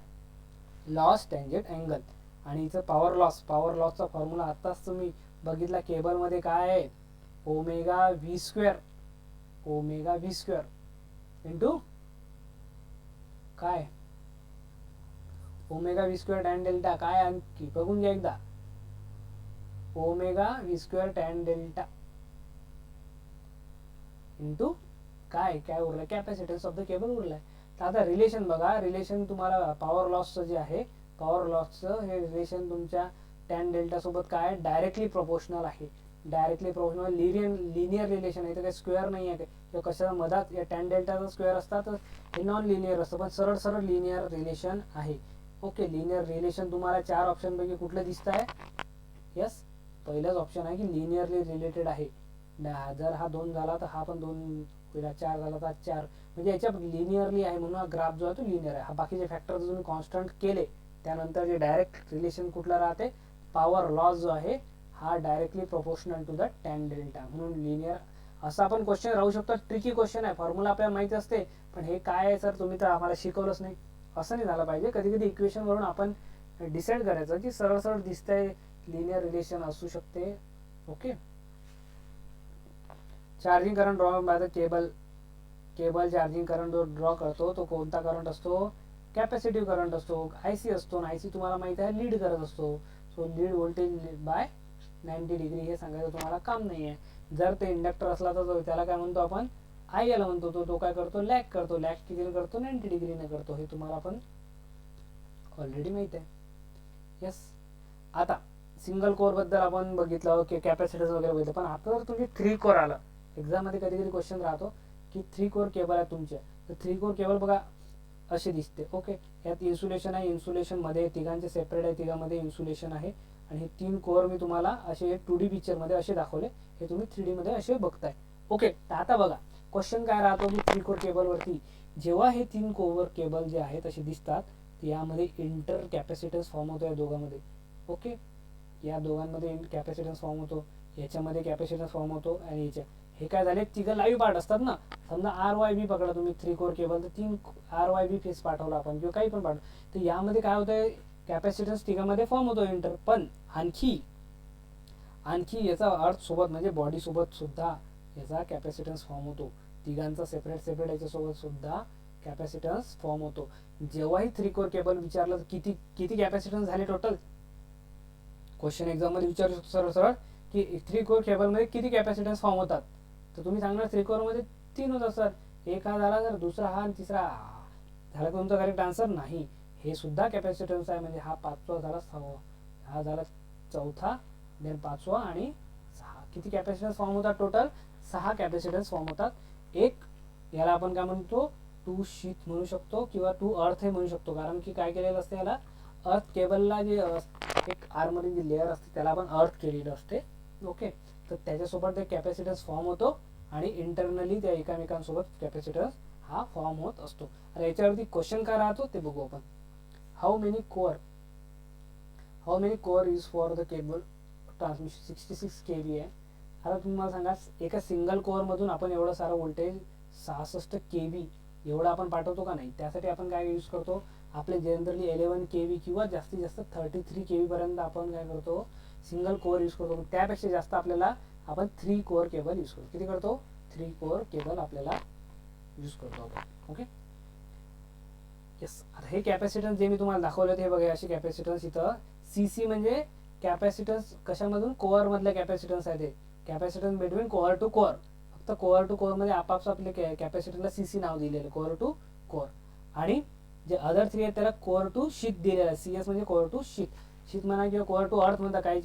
लॉस टेंजेंट अँगल. आणि इथं पॉवर लॉसचा फॉर्म्युला आताच तुम्ही बघितला केबलमध्ये काय आहे, ओमेगा व्ही स्क्वेअर इंटू काय omega V square tan delta. काय आणखी बघून घ्या एकदा, omega V square tan delta into काय उरलं, कॅपॅसिटन्स ऑफ द केबल उरलाय. तर आता रिलेशन बघा, रिलेशन तुम्हाला पॉवर लॉसचं जे आहे, पॉवर लॉसचं हे रिलेशन तुमच्या टॅन डेल्टा सोबत काय डायरेक्टली प्रोपोर्शनल आहे. डायरेक्टली प्रोपोर्शनल लिनियर रिलेशन आहे, तर काही स्क्वेअर नाही आहे किंवा कशा मधात या टॅन डेल्टाचा स्क्वेअर असतात, तर हे नॉन लिनियर असतं, पण सरळ लिनियर रिलेशन आहे. ओके, लिनियर रिलेशन तुम्हाला 4 ऑप्शन पैकी कुठलं दिसत आहे. यस, पहिलाच ऑप्शन आहे की लिनियरली रिलेटेड आहे. जर हा 2 झाला तर हा पण 2 होईल, 4 झाला तर 4, म्हणजे याच्या लिनियरली आहे, म्हणून हा ग्राफ जो आहे तो लिनियर आहे. हा बाकीचे फॅक्टर तुम्ही कॉन्स्टंट केले त्यानंतर जे डायरेक्ट रिलेशन कुठलं राहते, पॉवर लॉस जो आहे हा directly proportional to the tan delta, म्हणून लिनियर. असा पण क्वेश्चन राहू शकतो, ट्रिकी क्वेश्चन आहे. फॉर्म्युला आपल्याला माहिती असते, पण हे काय आहे सर तुम्ही तर आम्हाला शिकवलंच नाही, असं नाही झालं पाहिजे. कधी कधी इक्वेशन वरून आपण डिसाईड करायचं की सरळ दिसतंय लिनियर रिलेशन असू शकते. Okay, charging current draw by the cable charging current जो ड्रॉ करतो तो कोणता करंट असतो, कॅपॅसिटिव्ह करंट असतो. आयसी असतो, आयसी तुम्हाला माहिती आहे लीड करत असतो. So lead voltage by 90 degree हे सांगायचं तुम्हाला काम नाही आहे. जर ते इंडक्टर असला तर त्याला काय म्हणतो आपण, IL म्हणतो. तो काय करतो, लॅग करतो. लॅग कितीने करतो, 90 डिग्रीने करतो. हे तुम्हाला आपण ऑलरेडी माहित आहे. यस, आता सिंगल कोर बद्दल आपण बघितलं की कॅपॅसिटन्स वगैरे बघितलं, पण आता जर तुमची 3 कोर आलं एक्झाम मध्ये, कधी क्वेश्चन राहतो की 3 कोर केबल आहे तुमचे, तर 3 कोर केबल बघा असे दिसते. ओके, यात इन्सुलेशन आहे, इन्सुलेशन मध्ये तिघांचे सेपरेट आहे, तिघांमध्ये इन्सुलेशन आहे. आणि हे 3 कोर मी तुम्हाला असे 2D पिक्चर मध्ये असे दाखवले, हे तुम्ही 3D मध्ये असे बघताय. ओके, तर आता बघा क्वेश्चन काय राहतो की 3 कोर केबल वरती जेव्हा हे 3 कोर केबल जे आहेत असे दिसतात, तर यामध्ये इंटर कॅपॅसिटन्स फॉर्म होतो या दोघांमध्ये. ओके, या दोघांमध्ये कॅपॅसिटन्स फॉर्म होतो, याच्यामध्ये कॅपॅसिटन्स फॉर्म होतो आणि हे काय झाले, तिघं लाईव्ह पार्ट असतात ना. समजा RYB पकडा तुम्ही 3 कोर केबल, तर 3 RYB फेस पाठवला आपण किंवा काही पण पाठवलं, तर यामध्ये काय होतंय, कॅपॅसिटन्स तिघांमध्ये फॉर्म होतो इंटर. पण आणखी याचा अर्थ सोबत म्हणजे बॉडी सोबत सुद्धा याचा कॅपॅसिटन्स फॉर्म होतो. तिघांचा सेपरेट याच्यासोबत सुद्धा कॅपॅसिटन्स फॉर्म होतो. जेव्हाही 3 कोर केबल विचारलं किती कॅपॅसिटन्स झाले टोटल, क्वेश्चन एक्झाम मध्ये विचारू शकतो सरळ की 3 कोर केबल मध्ये किती कॅपॅसिटन्स फॉर्म होतात, तर तुम्ही सांगणार 3 कोर मध्ये 3 होत असतात. एक हा झाला, तर दुसरा हा आणि तिसरा झाला. कोणता करेक्ट आन्सर नाही. हे सुद्धा कॅपॅसिटन्स आहे. म्हणजे हा 5वा झाला, हा झाला 4था, देन 5वा आणि 6. किती कॅपॅसिटन्स फॉर्म होतात टोटल, 6 कॅपॅसिटन्स फॉर्म होतात. एक याला आपण काय म्हणतो, 2 शीथ म्हणू शकतो किंवा 2 अर्थ हे म्हणू शकतो. कारण की काय केलेलं असते याला, अर्थ केबलला जे एक आर्मरी जी लेअर असते त्याला आपण अर्थ केलेलं असते. ओके, तर त्याच्यासोबत एक कॅपॅसिटन्स फॉर्म होतो आणि इंटरनली त्या एकामेकांसोबत कॅपॅसिटन्स हा फॉर्म होत असतो. आणि याच्यावरती क्वेश्चन काय राहतो ते बघू आपण. How many core is for the cable transmission 66 kV आहे. आता तुम्ही मला सांगा, एका सिंगल कोअर मधून आपण एवढं सारं व्होल्टेज 66 kV एवढं आपण पाठवतो का नाही. त्यासाठी आपण काय यूज करतो, आपले जनरली 11 kV किंवा जास्तीत जास्त 33 kV पर्यंत आपण काय करतो, सिंगल कोअर यूज करतो. त्यापेक्षा जास्त आपल्याला आपण 3 कोअर केबल यूज करतो. किती करतो, 3 कोअर केबल आपल्याला यूज करतो आपण. Okay, yes. आता हे कॅपॅसिटन्स जे मी तुम्हाला दाखवलं ते बघा, अशी कॅपॅसिटन्स इथं CC म्हणजे कॅपॅसिटन्स कशामधून, कोअर मधल्या कॅपॅसिटन्स आहे ते. Capacitance between core to core, फक्त कोअर टू कोअर मध्ये आपापसात आपले कॅपॅसिटरला CC नाव दिलेलं, कोअर टू कोअर. आणि जे अदर 3 आहेत त्याला कोअर टू शीथ दिलेलं आहे. CS म्हणजे कोअर टू शीथ म्हणा किंवा कोअर टू अर्थ म्हणता. काही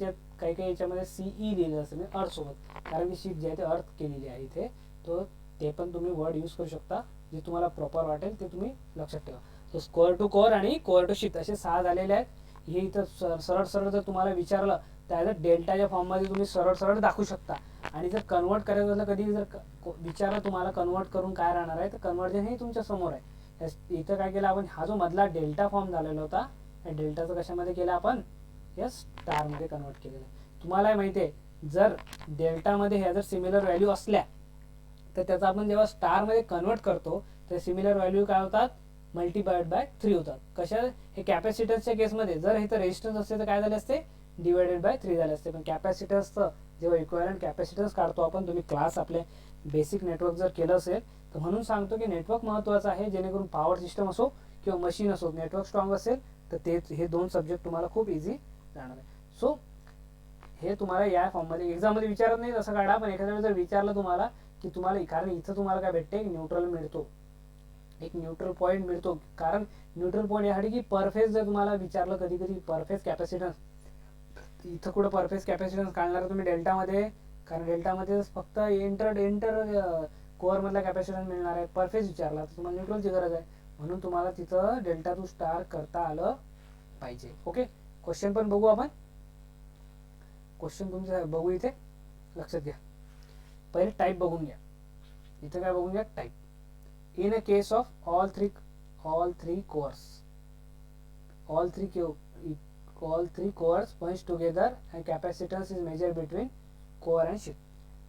याच्यामध्ये CE दिलेलं असतं म्हणजे अर्थ सोबत, कारण की शीथ जे आहे ते अर्थ केलेली आहे इथे. तो ते पण तुम्ही वर्ड यूज करू शकता, जे तुम्हाला प्रॉपर वाटेल ते तुम्ही लक्षात ठेवा. तो कोअर टू कोअर आणि कोअर टू शीथ असे 6 झालेले आहेत. हे इथं सरळ जर तुम्हाला विचारलं त्याला डेल्टाच्या फॉर्ममध्ये तुम्ही सरळ दाखवू शकता. आणि जर कन्वर्ट करायचं असलं, कधी जर विचारलं तुम्हाला कन्वर्ट करून काय राहणार आहे, तर कन्वर्जन हे तुमच्या समोर आहे. इथं काय केलं आपण, हा जो मधला डेल्टा फॉर्म झालेला होता, या डेल्टाचं कशामध्ये केलं आपण, या स्टार मध्ये कन्वर्ट केलेलं आहे. तुम्हाला माहिती आहे, जर डेल्टामध्ये ह्या जर सिमिलर व्हॅल्यू असल्या तर त्याचा आपण जेव्हा स्टार मध्ये कन्वर्ट करतो तर सिमिलर व्हॅल्यू काय होतात, मल्टीप्लाइड बाय 3 होतात. कशा, हे कॅपॅसिटन्सच्या केसमध्ये जर इथं रेजिस्टन्स असते तर काय झाले असते, डिवायडेड बाय 3 झाले असते. पण कॅपॅसिटन्सचं जेव्हा इक्विव्हॅलंट कॅपॅसिटन्स काढतो आपण, तुम्ही क्लास आपले बेसिक नेटवर्क जर केलं असेल तर म्हणून सांगतो की नेटवर्क महत्त्वाचं आहे. जेणेकरून पॉवर सिस्टम असो किंवा मशीन असो, नेटवर्क स्ट्रॉंग असेल तर हे 2 सब्जेक्ट तुम्हाला खूप इझी जाणार आहे. सो हे तुम्हाला या फॉर्ममध्ये एक्झाममध्ये विचारत नाही तसं काढा, पण एखाद्या वेळेस जर विचारलं तुम्हाला की तुम्हाला, कारण इथं तुम्हाला काय भेटते, न्यूट्रल मिळतो, एक न्यूट्रल पॉईंट मिळतो. कारण न्यूट्रल पॉईंट यासाठी की परफेक्ट जर तुम्हाला विचारलं कधी परफेक्ट कॅपॅसिटन्स, इथं कुठं परफेक्ट कॅपॅसिटन्स काढणार तुम्ही डेल्टामध्ये, कारण डेल्टामध्ये फक्त एंटर कोअर मधला कॅपॅसिटन्स मिळणार आहे. परफेक्ट विचारला तर तुम्हाला न्यूट्रलची गरज आहे, म्हणून तुम्हाला तिथं डेल्टा टू स्टार करता आलं पाहिजे. ओके, क्वेश्चन पण बघू आपण. क्वेश्चन तुमचे बघू, इथे लक्षात घ्या. पहिले टाईप बघून घ्या. इथं काय बघून घ्या, type. In a case of all three cores punch together and capacitance is measured between core and sheath.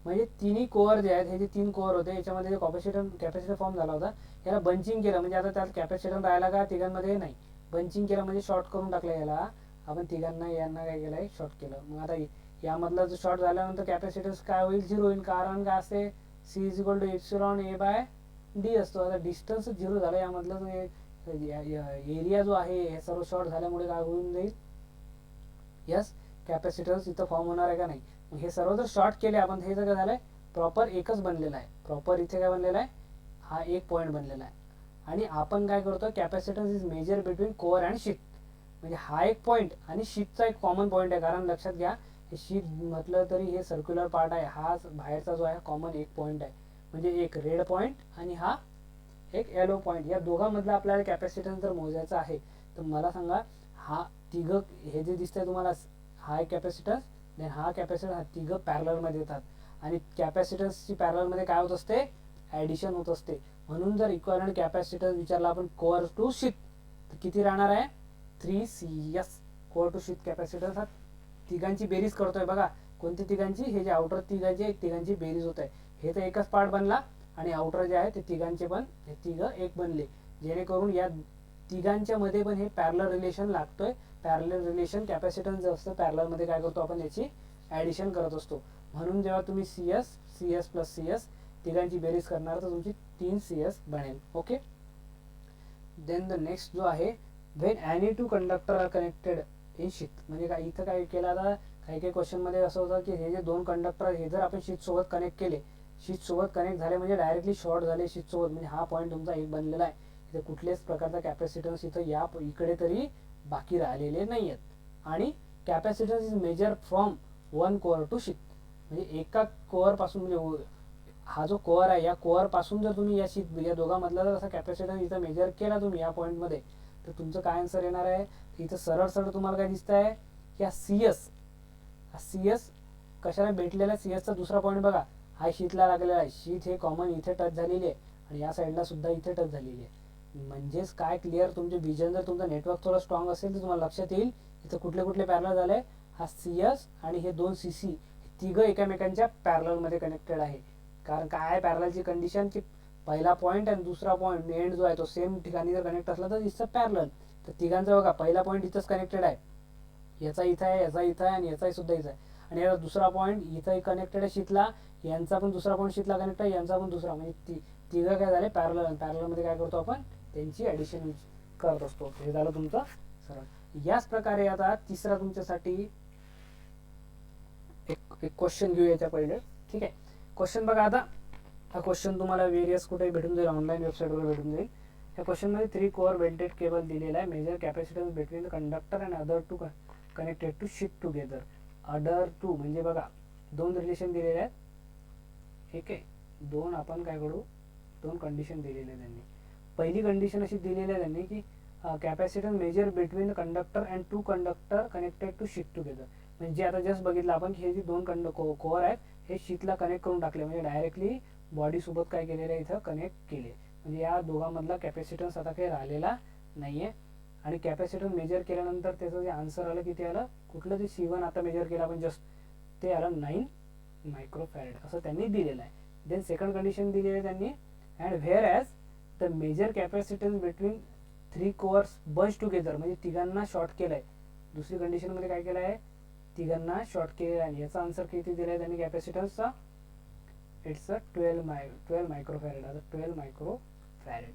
म्हणजे तिन्ही कोअर जे आहेत, हे जे 3 कोअर होते याच्यामध्ये जे कॅपॅसिटर फॉर्म झाला होता याला बंचिंग केलं. म्हणजे आता त्यात कॅपॅसिटर राहिला का, तिघांमध्ये नाही, बंचिंग केलं म्हणजे शॉर्ट करून टाकलं. याला आपण तिघांना यांना काय केलंय, शॉर्ट केलं. मग आता यामधला जो शॉर्ट झाल्यानंतर कॅपॅसिटन्स काय होईल, 0 होईल. कारण काय असते, C = εA/d असतो. आता डिस्टन्स 0 झाला, यामधलं एरिया जो आहे हे सर्व शॉर्ट झाल्यामुळे काय होऊन जाईल, यस, कॅपॅसिटन्स इथं फॉर्म होणार आहे का नाही. हे सर्व जर शॉर्ट केले आपण, हे जर काय झालंय, प्रॉपर एकच बनलेला आहे. प्रॉपर इथे काय बनलेला आहे, हा एक पॉईंट बनलेला आहे. आणि आपण काय करतो, capacitance is major between core and sheath. म्हणजे हा एक पॉईंट आणि शीथचा एक कॉमन पॉईंट आहे. कारण लक्षात घ्या, हे शीथ म्हटलं तरी हे सर्क्युलर पार्ट आहे, हा बाहेरचा जो आहे कॉमन एक पॉईंट आहे. म्हणजे एक रेड पॉईंट आणि हा एक येलो पॉईंट, या दोघांमधला आपल्याला कॅपॅसिटन्स जर मोजायचा आहे तर मला सांगा, हा तिघं हे जे दिसतंय तुम्हाला, हा एक कॅपॅसिटन्स, देन हा कॅपॅसिटन्स, हा तिघं पॅरलल मध्ये येतात. आणि कॅपॅसिटन्सची पॅरलल मध्ये काय होत असते, ऍडिशन होत असते. म्हणून जर इक्विव्हॅलंट कॅपॅसिटन्स विचारला आपण कोअर टू शीथ, तर किती राहणार आहे, 3CS. Core to sheath capacitance हा तिघांची बेरीज करतोय बघा. कोणती तिघांची, हे जे आउटर तिघांची बेरीज होत आहे. हे तर एकच पार्ट बनला आणि आउटर जे आहे ते तिघांचे पण हे तिघं एक बनले, जेणेकरून या तिघांच्या मध्ये पण हे पॅरलल रिलेशन लागतोय. पॅरलल रिलेशन कॅपॅसिटन्स जे असतं पॅरलल मध्ये काय करतो आपण याची ॲडिशन करत असतो. म्हणून जेव्हा तुम्ही C S plus C S तिघांची बेरीज करणार तर तुमची 3 CS बनेल. ओके. देन द नेक्स्ट जो आहे when any two conductor are connected in sheet, म्हणजे काय इथं काय केलं, आता काही काही क्वेश्चन मध्ये असं होतं की हे जे दोन कंडक्टर हे जर आपण शीट सोबत कनेक्ट केले, शीट सोबत कनेक्ट झाले म्हणजे डायरेक्टली शॉर्ट झाले शीट सोबत, म्हणजे हा पॉईंट तुमचा एक बनलेला आहे. इथे कुठल्याच प्रकारचा कॅपॅसिटन्स इथं या इकडे तरी बाकी राहिलेले नाही आहेत. आणि capacitance is major from one core to sheet, म्हणजे एका कोअर पासून, म्हणजे हा जो कोअर आहे या कोअर पासून जर तुम्ही या शीट या दोघांमधला जर असा कॅपॅसिटन्स इथं मेजर केला तुम्ही या पॉईंट मध्ये, तर तुमचं काय आन्सर येणार आहे. इथं सरळ सरळ तुम्हाला काय दिसत आहे की सी एस कशाला भेटलेला, सी एसचा दुसरा पॉईंट बघा हा शीटला लागलेला आहे. शीट हे कॉमन इथे टच झालेली आहे आणि या साईडला सुद्धा इथे टच झालेली आहे. म्हणजेच काय क्लिअर, तुमचे विजन जर तुमचं नेटवर्क थोडं स्ट्रॉंग असेल तर तुम्हाला लक्षात येईल इथं कुठले कुठले पॅरलल झाले. हा सी एस आणि हे दोन सी सी तिघं एकमेकांच्या पॅरलल मध्ये कनेक्टेड आहे. कारण काय आहे पॅरललची कंडिशन की पहिला पॉईंट आणि दुसरा पॉईंट एंड जो आहे तो सेम ठिकाणी जर कनेक्ट असला तर दिसतं पॅरलल. तर तिघांचा बघा पहिला पॉईंट इथंच कनेक्टेड आहे, याचा इथं आहे, याचा इथं आहे आणि याचाही सुद्धा इथं आहे. आणि याचा दुसरा पॉईंट इथंही कनेक्टेड आहे शीटला, यांचा पण दुसरा पॉईंट शीटला कनेक्ट आहे, यांचा पण दुसरा, म्हणजे तिघं काय झाले पॅरलल. पॅरलल मध्ये काय करतो आपण त्यांची ॲडिशन करत असतो. हे झालं तुमचं सरळ. याच प्रकारे आता तिसरा तुमच्यासाठी एक क्वेश्चन घेऊया याच्या पहिले. ठीक आहे. क्वेश्चन बघा, आता हा क्वेश्चन तुम्हाला वेरियस कुठे भेटून जाईल, ऑनलाईन वेबसाईटवर भेटून जाईल. या क्वेश्चन मध्ये 3 कोअर वेल्डेड केबल दिलेला आहे. Major capacitance between the conductor and other two connected to sheet together. Other two म्हणजे बघा दोन रिलेशन दिलेले आहेत. ठीक आहे. दोन आपण काय करू, दोन कंडिशन दिलेले आहे त्यांनी. पहिली कंडिशन अशी दिलेली आहे त्यांनी की capacitance major between the conductor and two conductor connected to sheet together. म्हणजे आता जस्ट बघितलं आपण की हे जे दोन कोअर आहेत हे शीटला कनेक्ट करून टाकले, म्हणजे डायरेक्टली बॉडी सोबत काय केलेलं आहे इथं कनेक्ट केले. म्हणजे या दोघांमधला कॅपॅसिटन्स आता काही राहिलेला नाहीये. आणि कॅपॅसिटन्स मेजर केल्यानंतर त्याचं जे आन्सर आलं किती आलं, कुठलं ते C1 आता मेजर केलं आपण जस्ट, ते आलं 9 मायक्रोफॅरेड असं त्यांनी दिलेलं आहे. देन सेकंड कंडिशन दिलेली आहे त्यांनी, and where as the major capacitance between 3 cores bunch together, म्हणजे तिघांना शॉर्ट केलं आहे. दुसरी कंडिशन मध्ये काय केलं आहे, तिघांना शॉर्ट केलेलं आहे. याचा आन्सर किती दिला आहे त्यांनी कॅपॅसिटन्सचा, इट्स अ 12 मायक्रोफॅरेड. आता 12 मायक्रोफॅरेड.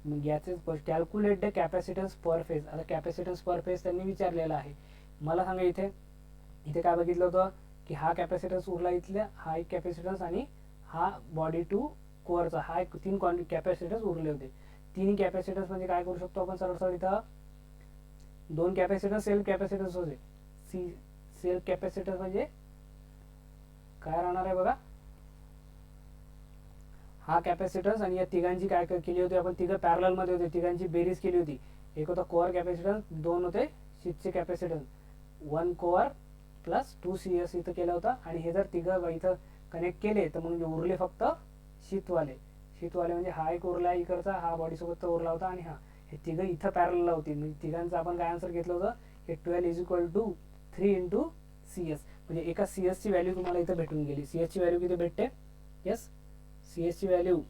मग याचे calculate the capacitance per phase. आता कॅपॅसिटन्स पर फेज त्यांनी विचारलेला आहे. मला सांगा इथे इथे काय बघितलं होतं की हा कॅपॅसिटन्स उरला इथल्या, हा एक कॅपॅसिटन्स आणि हा बॉडी टू कोअरचा हा एक 3 कॅपॅसिटन्स उरले होते. 3 कॅपॅसिटन्स म्हणजे काय करू शकतो आपण सरळ सरळ, इथं 2 कॅपॅसिटन्स सेल्फ कॅपॅसिटन्स होते. सेल्फ कॅपॅसिटन्स म्हणजे काय राहणार आहे बघा, हा कॅपॅसिटन्स आणि या तिघांची काय केली होती आपण, तिघं पॅरलल मध्ये होते, तिघांची बेरीज केली होती. एक होता कोअर कॅपॅसिटन्स, 2 होते शीटचे कॅपॅसिटन्स, 1 कोअर प्लस 2 CS इथं केला होता. आणि हे जर तिघं इथं कनेक्ट केले तर मग उरले फक्त शीतवाले म्हणजे हा एक उरला इकडचा, हा बॉडी सोबत उरला होता आणि हा हे तिघं इथं पॅरलल होती. म्हणजे तिघांचं आपण काय आन्सर घेतलं होतं की 12 is equal to 3 into CS. म्हणजे एका CS ची व्हॅल्यू तुम्हाला इथं भेटून गेली. CS ची व्हॅल्यू किती भेटते, येस CS ची व्हॅल्यू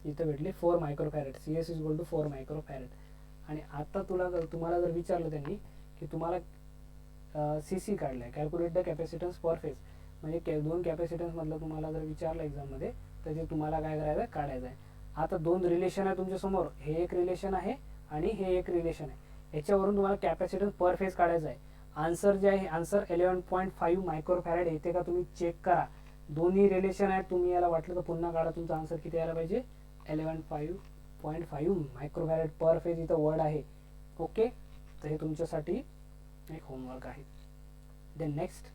इथं भेटली 4 microfarad. CS is equal to 4 microfarad. आणि आता तुम्हाला जर विचारलं त्यांनी की तुम्हाला CC काढलाय, calculate the capacitance per phase, म्हणजे 2 कॅपॅसिटन्स मधलं तुम्हाला जर विचारलं एक्झाम मध्ये तर ते तुम्हाला काय करायचं काढायचं आहे. आता 2 रिलेशन आहे तुमच्या समोर, हे एक रिलेशन आहे आणि हे एक रिलेशन आहे. याच्यावरून तुम्हाला कॅपॅसिटन्स पर फेज काढायचं आहे. आन्सर जे आहे आन्सर 11.5 मायक्रोफॅरेड येते का तुम्ही चेक करा. दोन्ही रिलेशन आहेत, तुम्ही याला वाटलं तर पुन्हा काढा, तुमचा आन्सर किती यायला पाहिजे 11.5 मायक्रोफॅरेड पर फेज इथं वर्ड आहे. ओके. तर हे तुमच्यासाठी एक होमवर्क आहे. देन नेक्स्ट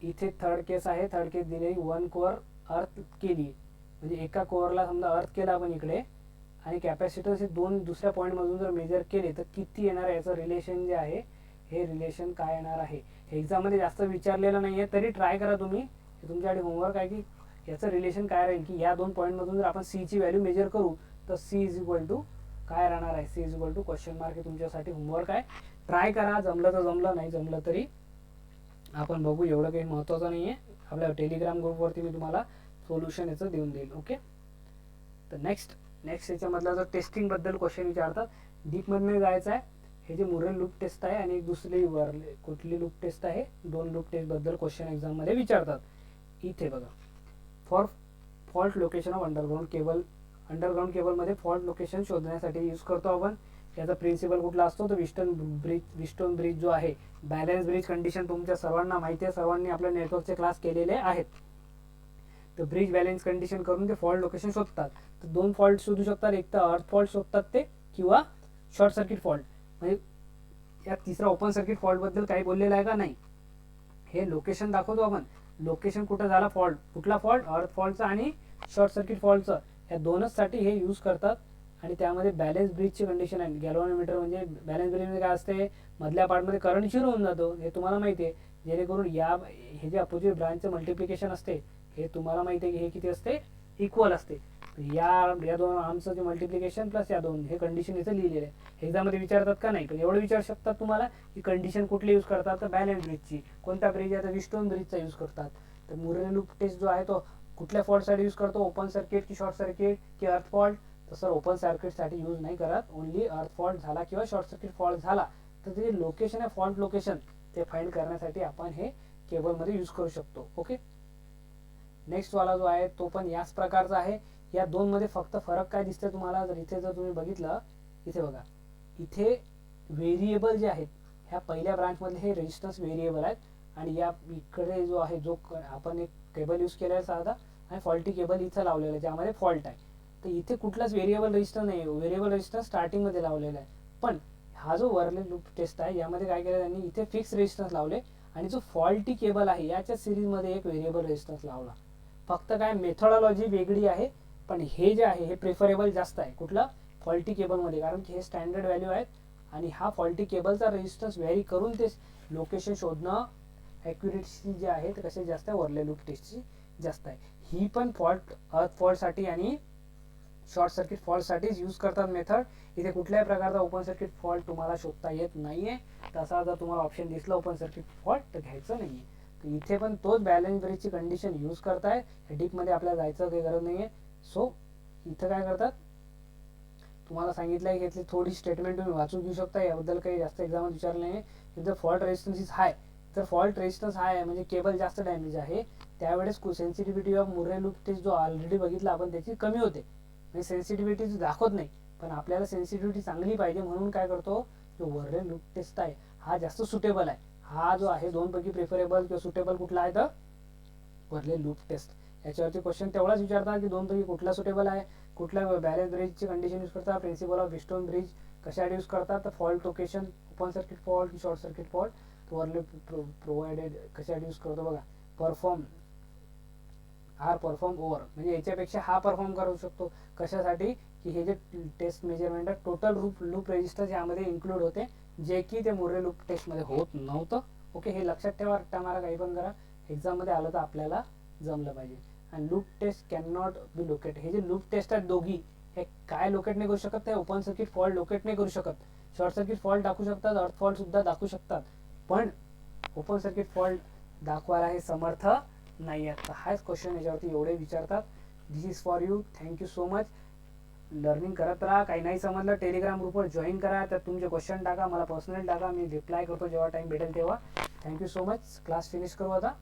इथे थर्ड केस आहे. थर्ड केस दिलेली 1 कोअर अर्थ केली, म्हणजे एका कोअरला समजा अर्थ केला आपण इकडे आणि कॅपॅसिटन्स हे 2 दुसऱ्या पॉईंट मधून जर मेजर केले तर किती येणार आहे, याचं रिलेशन जे आहे हे रिलेशन काय येणार आहे. एक्झाम मध्ये जास्त विचारलेलं नाहीये, तरी ट्राय करा तुम्ही. हे तुमच्यासाठी होमवर्क आहे की याचं रिलेशन काय राहील की या 2 पॉईंट मधून जर आपण C ची व्हॅल्यू मेजर करू तर C इज इक्वल टू काय राहणार आहे, C is equal to question mark. हे तुमच्यासाठी होमवर्क आहे. ट्राय करा, जमलं तर जमलं, नाही जमलं तरी आपण बघू, एवढं काही महत्त्वाचं नाही आहे. आपल्या टेलिग्राम ग्रुपवरती मी तुम्हाला सोल्युशन याचं देऊन देईल. ओके, तर नेक्स्ट याच्यामधला जर टेस्टिंग बद्दल क्वेश्चन विचारतात, डीपमधनं जायचं आहे. हे जे मुरल लूप टेस्ट आहे आणि एक दुसरी कुठली लूप टेस्ट आहे, 2 लूप टेस्ट बद्दल क्वेश्चन एक्झाममध्ये विचारतात. इथे बघा, for fault location of underground cable. Underground केबलमध्ये फॉल्ट लोकेशन शोधण्यासाठी यूज करतो आपण. याचा प्रिन्सिपल कुठला असतो, तर विस्टोन ब्रिज जो आहे, बॅलन्स ब्रिज कंडिशन तुमच्या सर्वांना माहिती आहे, सर्वांनी आपल्या नेटवर्कचे क्लास केलेले आहेत. तर ब्रिज बॅलन्स कंडिशन करून ते फॉल्ट लोकेशन शोधतात. तर 2 फॉल्ट शोधू शकतात, एक तर अर्थ फॉल्ट शोधतात ते, किंवा शॉर्ट सर्किट फॉल्ट. म्हणजे या तिसरा ओपन सर्किट फॉल्ट बद्दल काही बोललेलं आहे का, नाही. हे लोकेशन दाखवतो आपण, लोकेशन कुठं झाला फॉल्ट, कुठला फॉल्ट, अर्थ फॉल्टचा आणि शॉर्ट सर्किट फॉल्टचा, या दोनच साठी हे यूज करतात. आणि त्यामध्ये बॅलन्स ब्रिजची कंडिशन आहे. गॅल्व्हॅनोमीटर म्हणजे बॅलन्स ब्रिजमध्ये काय असते, मधल्या पार्टमध्ये करंट शिर होऊन जातो, हे तुम्हाला माहिती आहे. जेणेकरून हे जे अपोजिट ब्रांचचं मल्टिप्लिकेशन असते, हे तुम्हाला माहिती आहे की हे किती असते, इक्वल असते. या दोन आर्मचं जे मल्टिप्लिकेशन प्लस या दोन, हे कंडिशन इथं लिहिलेलं आहे. एक्झाममध्ये विचारतात का, नाही. पण एवढं विचारू शकतात तुम्हाला की कंडिशन कुठली यूज करतात, तर बॅलन्स ब्रिजची. कोणता ब्रिज आहे, तर विस्टोन ब्रिजचा यूज करतात. तर मुरले लूप टेस्ट जो आहे तो कुठल्या फॉल्टसाठी यूज करतो, ओपन सर्किट की शॉर्ट सर्किट की अर्थ फॉल्ट. तर सर ओपन सर्किटसाठी यूज नाही करत, ओनली अर्थ फॉल्ट झाला किंवा शॉर्ट सर्किट फॉल्ट झाला तर ते लोकेशन आहे, फॉल्ट लोकेशन, ते फाइंड करण्यासाठी आपण हे केबलमध्ये यूज करू शकतो. ओके, नेक्स्ट वाला जो आहे तो पण याच प्रकारचा आहे. या दोन मध्ये फक्त फरक काय दिसतोय तुम्हाला, जर इथे जर तुम्ही बघितलं, इथे बघा, इथे व्हेरिएबल जे आहेत, ह्या पहिल्या ब्रांच मधले हे रेजिस्टन्स व्हेरिएबल आहेत. आणि या इकडे जो आहे, जो आपण एक केबल यूज केला आहे साधा, आणि फॉल्टी केबल इथं लावलेलं आहे ज्यामध्ये फॉल्ट आहे. तर इथे कुठलाच व्हेरिएबल रेजिस्टन्स नाही, व्हेरिएबल रेजिस्टन्स स्टार्टिंग मध्ये लावलेला आहे. पण हा जो वरले लूप टेस्ट आहे, यामध्ये काय केलं त्यांनी, इथे फिक्स रेजिस्टन्स लावले, आणि जो फॉल्टी केबल आहे याच्या सिरीज मध्ये एक व्हेरिएबल रेजिस्टन्स लावला. फक्त काय मेथोडॉलॉजी वेगळी आहे, पण हे जे आहे हे प्रिफरेबल जास्त आहे कुठला, फॉल्टी केबलमध्ये, कारण की हे स्टँडर्ड व्हॅल्यू आहेत. आणि हा फॉल्टी केबलचा रेजिस्टन्स व्हॅरी करून ते लोकेशन शोधणं ॲक्युरेसी जे आहे ते कसे जास्त आहे, वरले लूप टेस्टची जास्त आहे. ही पण अर्थ फॉल्टसाठी आणि शॉर्ट सर्किट फॉल्टसाठीच यूज करतात मेथड. इथे कुठल्याही प्रकारचा ओपन सर्किट फॉल्ट तुम्हाला शोधता येत नाहीये. तसा जर तुम्हाला ऑप्शन दिसला ओपन सर्किट फॉल्ट तर घ्यायचं नाहीये. तर इथे पण तोच बॅलन्स ब्रिजची कंडिशन यूज करताय. डीपमध्ये आपल्याला जायचं काही गरज नाहीये. सो इथं काय करतात, तुम्हाला सांगितलंय घेतली थोडी स्टेटमेंट तुम्ही वाचून घेऊ शकता. याबद्दल काही जास्त एक्झाम विचारलं नाही. जर फॉल्ट रेजिस्टन्स इज हाय, तर फॉल्ट रेजिस्टन्स हाय आहे म्हणजे केबल जास्त डॅमेज आहे, त्यावेळेस सेन्सिटिव्हिटी ऑफ मुरले लूप टेस्ट जो ऑलरेडी बघितला आपण त्याची कमी होते. म्हणजे सेन्सिटिव्हिटी दाखवत नाही, पण आपल्याला सेन्सिटिव्हिटी चांगली पाहिजे म्हणून काय करतो, जो वरले लूप टेस्ट आहे हा जास्त सुटेबल आहे. हा जो आहे दोन पैकी प्रिफरेबल किंवा सुटेबल कुठला आहे, तर वरले लूप टेस्ट. याच्यावरती क्वेश्चन तेवढाच विचारतात की दोन पैकी कुठला सुटेबल आहे, कुठल्या बॅलन्स ब्रिजची कंडिशन यूज करतात, प्रिन्सिपल ऑफ विस्टोन ब्रिज कशासाठी यूज करतात, तर fault location, open circuit fault की शॉर्ट सर्किट फॉल्ट, वरले प्रोव्हाइडेड कशासाठी यूज करतो बघा, परफॉर्म ओव्हर, म्हणजे याच्यापेक्षा हा परफॉर्म करू शकतो. कशासाठी, की हे जे टेस्ट मेजरमेंट आहे टोटल लूप रेजिस्टर यामध्ये इन्क्लूड होते, जे की ते मुरले लूप टेस्ट मध्ये होत नव्हतं. ओके, हे लक्षात ठेवा. टामारा काही पण करा, एक्झाम मध्ये आलं तर आपल्याला जमलं पाहिजे. आणि loop test can not be locate, हे जे लूप टेस्ट आहेत दोघी, हे काय लोकेट नाही करू शकत, ते ओपन सर्किट फॉल्ट लोकेट नाही करू शकत. शॉर्ट सर्किट फॉल्ट दाखवू शकतात, अर्थ फॉल्ट सुद्धा दाखवू शकतात, पण ओपन सर्किट फॉल्ट दाखवायला हे समर्थ नाही आहेत. हाच क्वेश्चन याच्यावरती एवढे विचारतात. This is for you. Thank you so much. Learning करत राहा. काही नाही समजलं टेलिग्राम ग्रुपवर जॉईन करा, तर तुमचे क्वेश्चन टाका, मला पर्सनली टाका, मी रिप्लाय करतो जेव्हा टाइम भेटेल तेव्हा. Thank you so much. Class finish करू आता.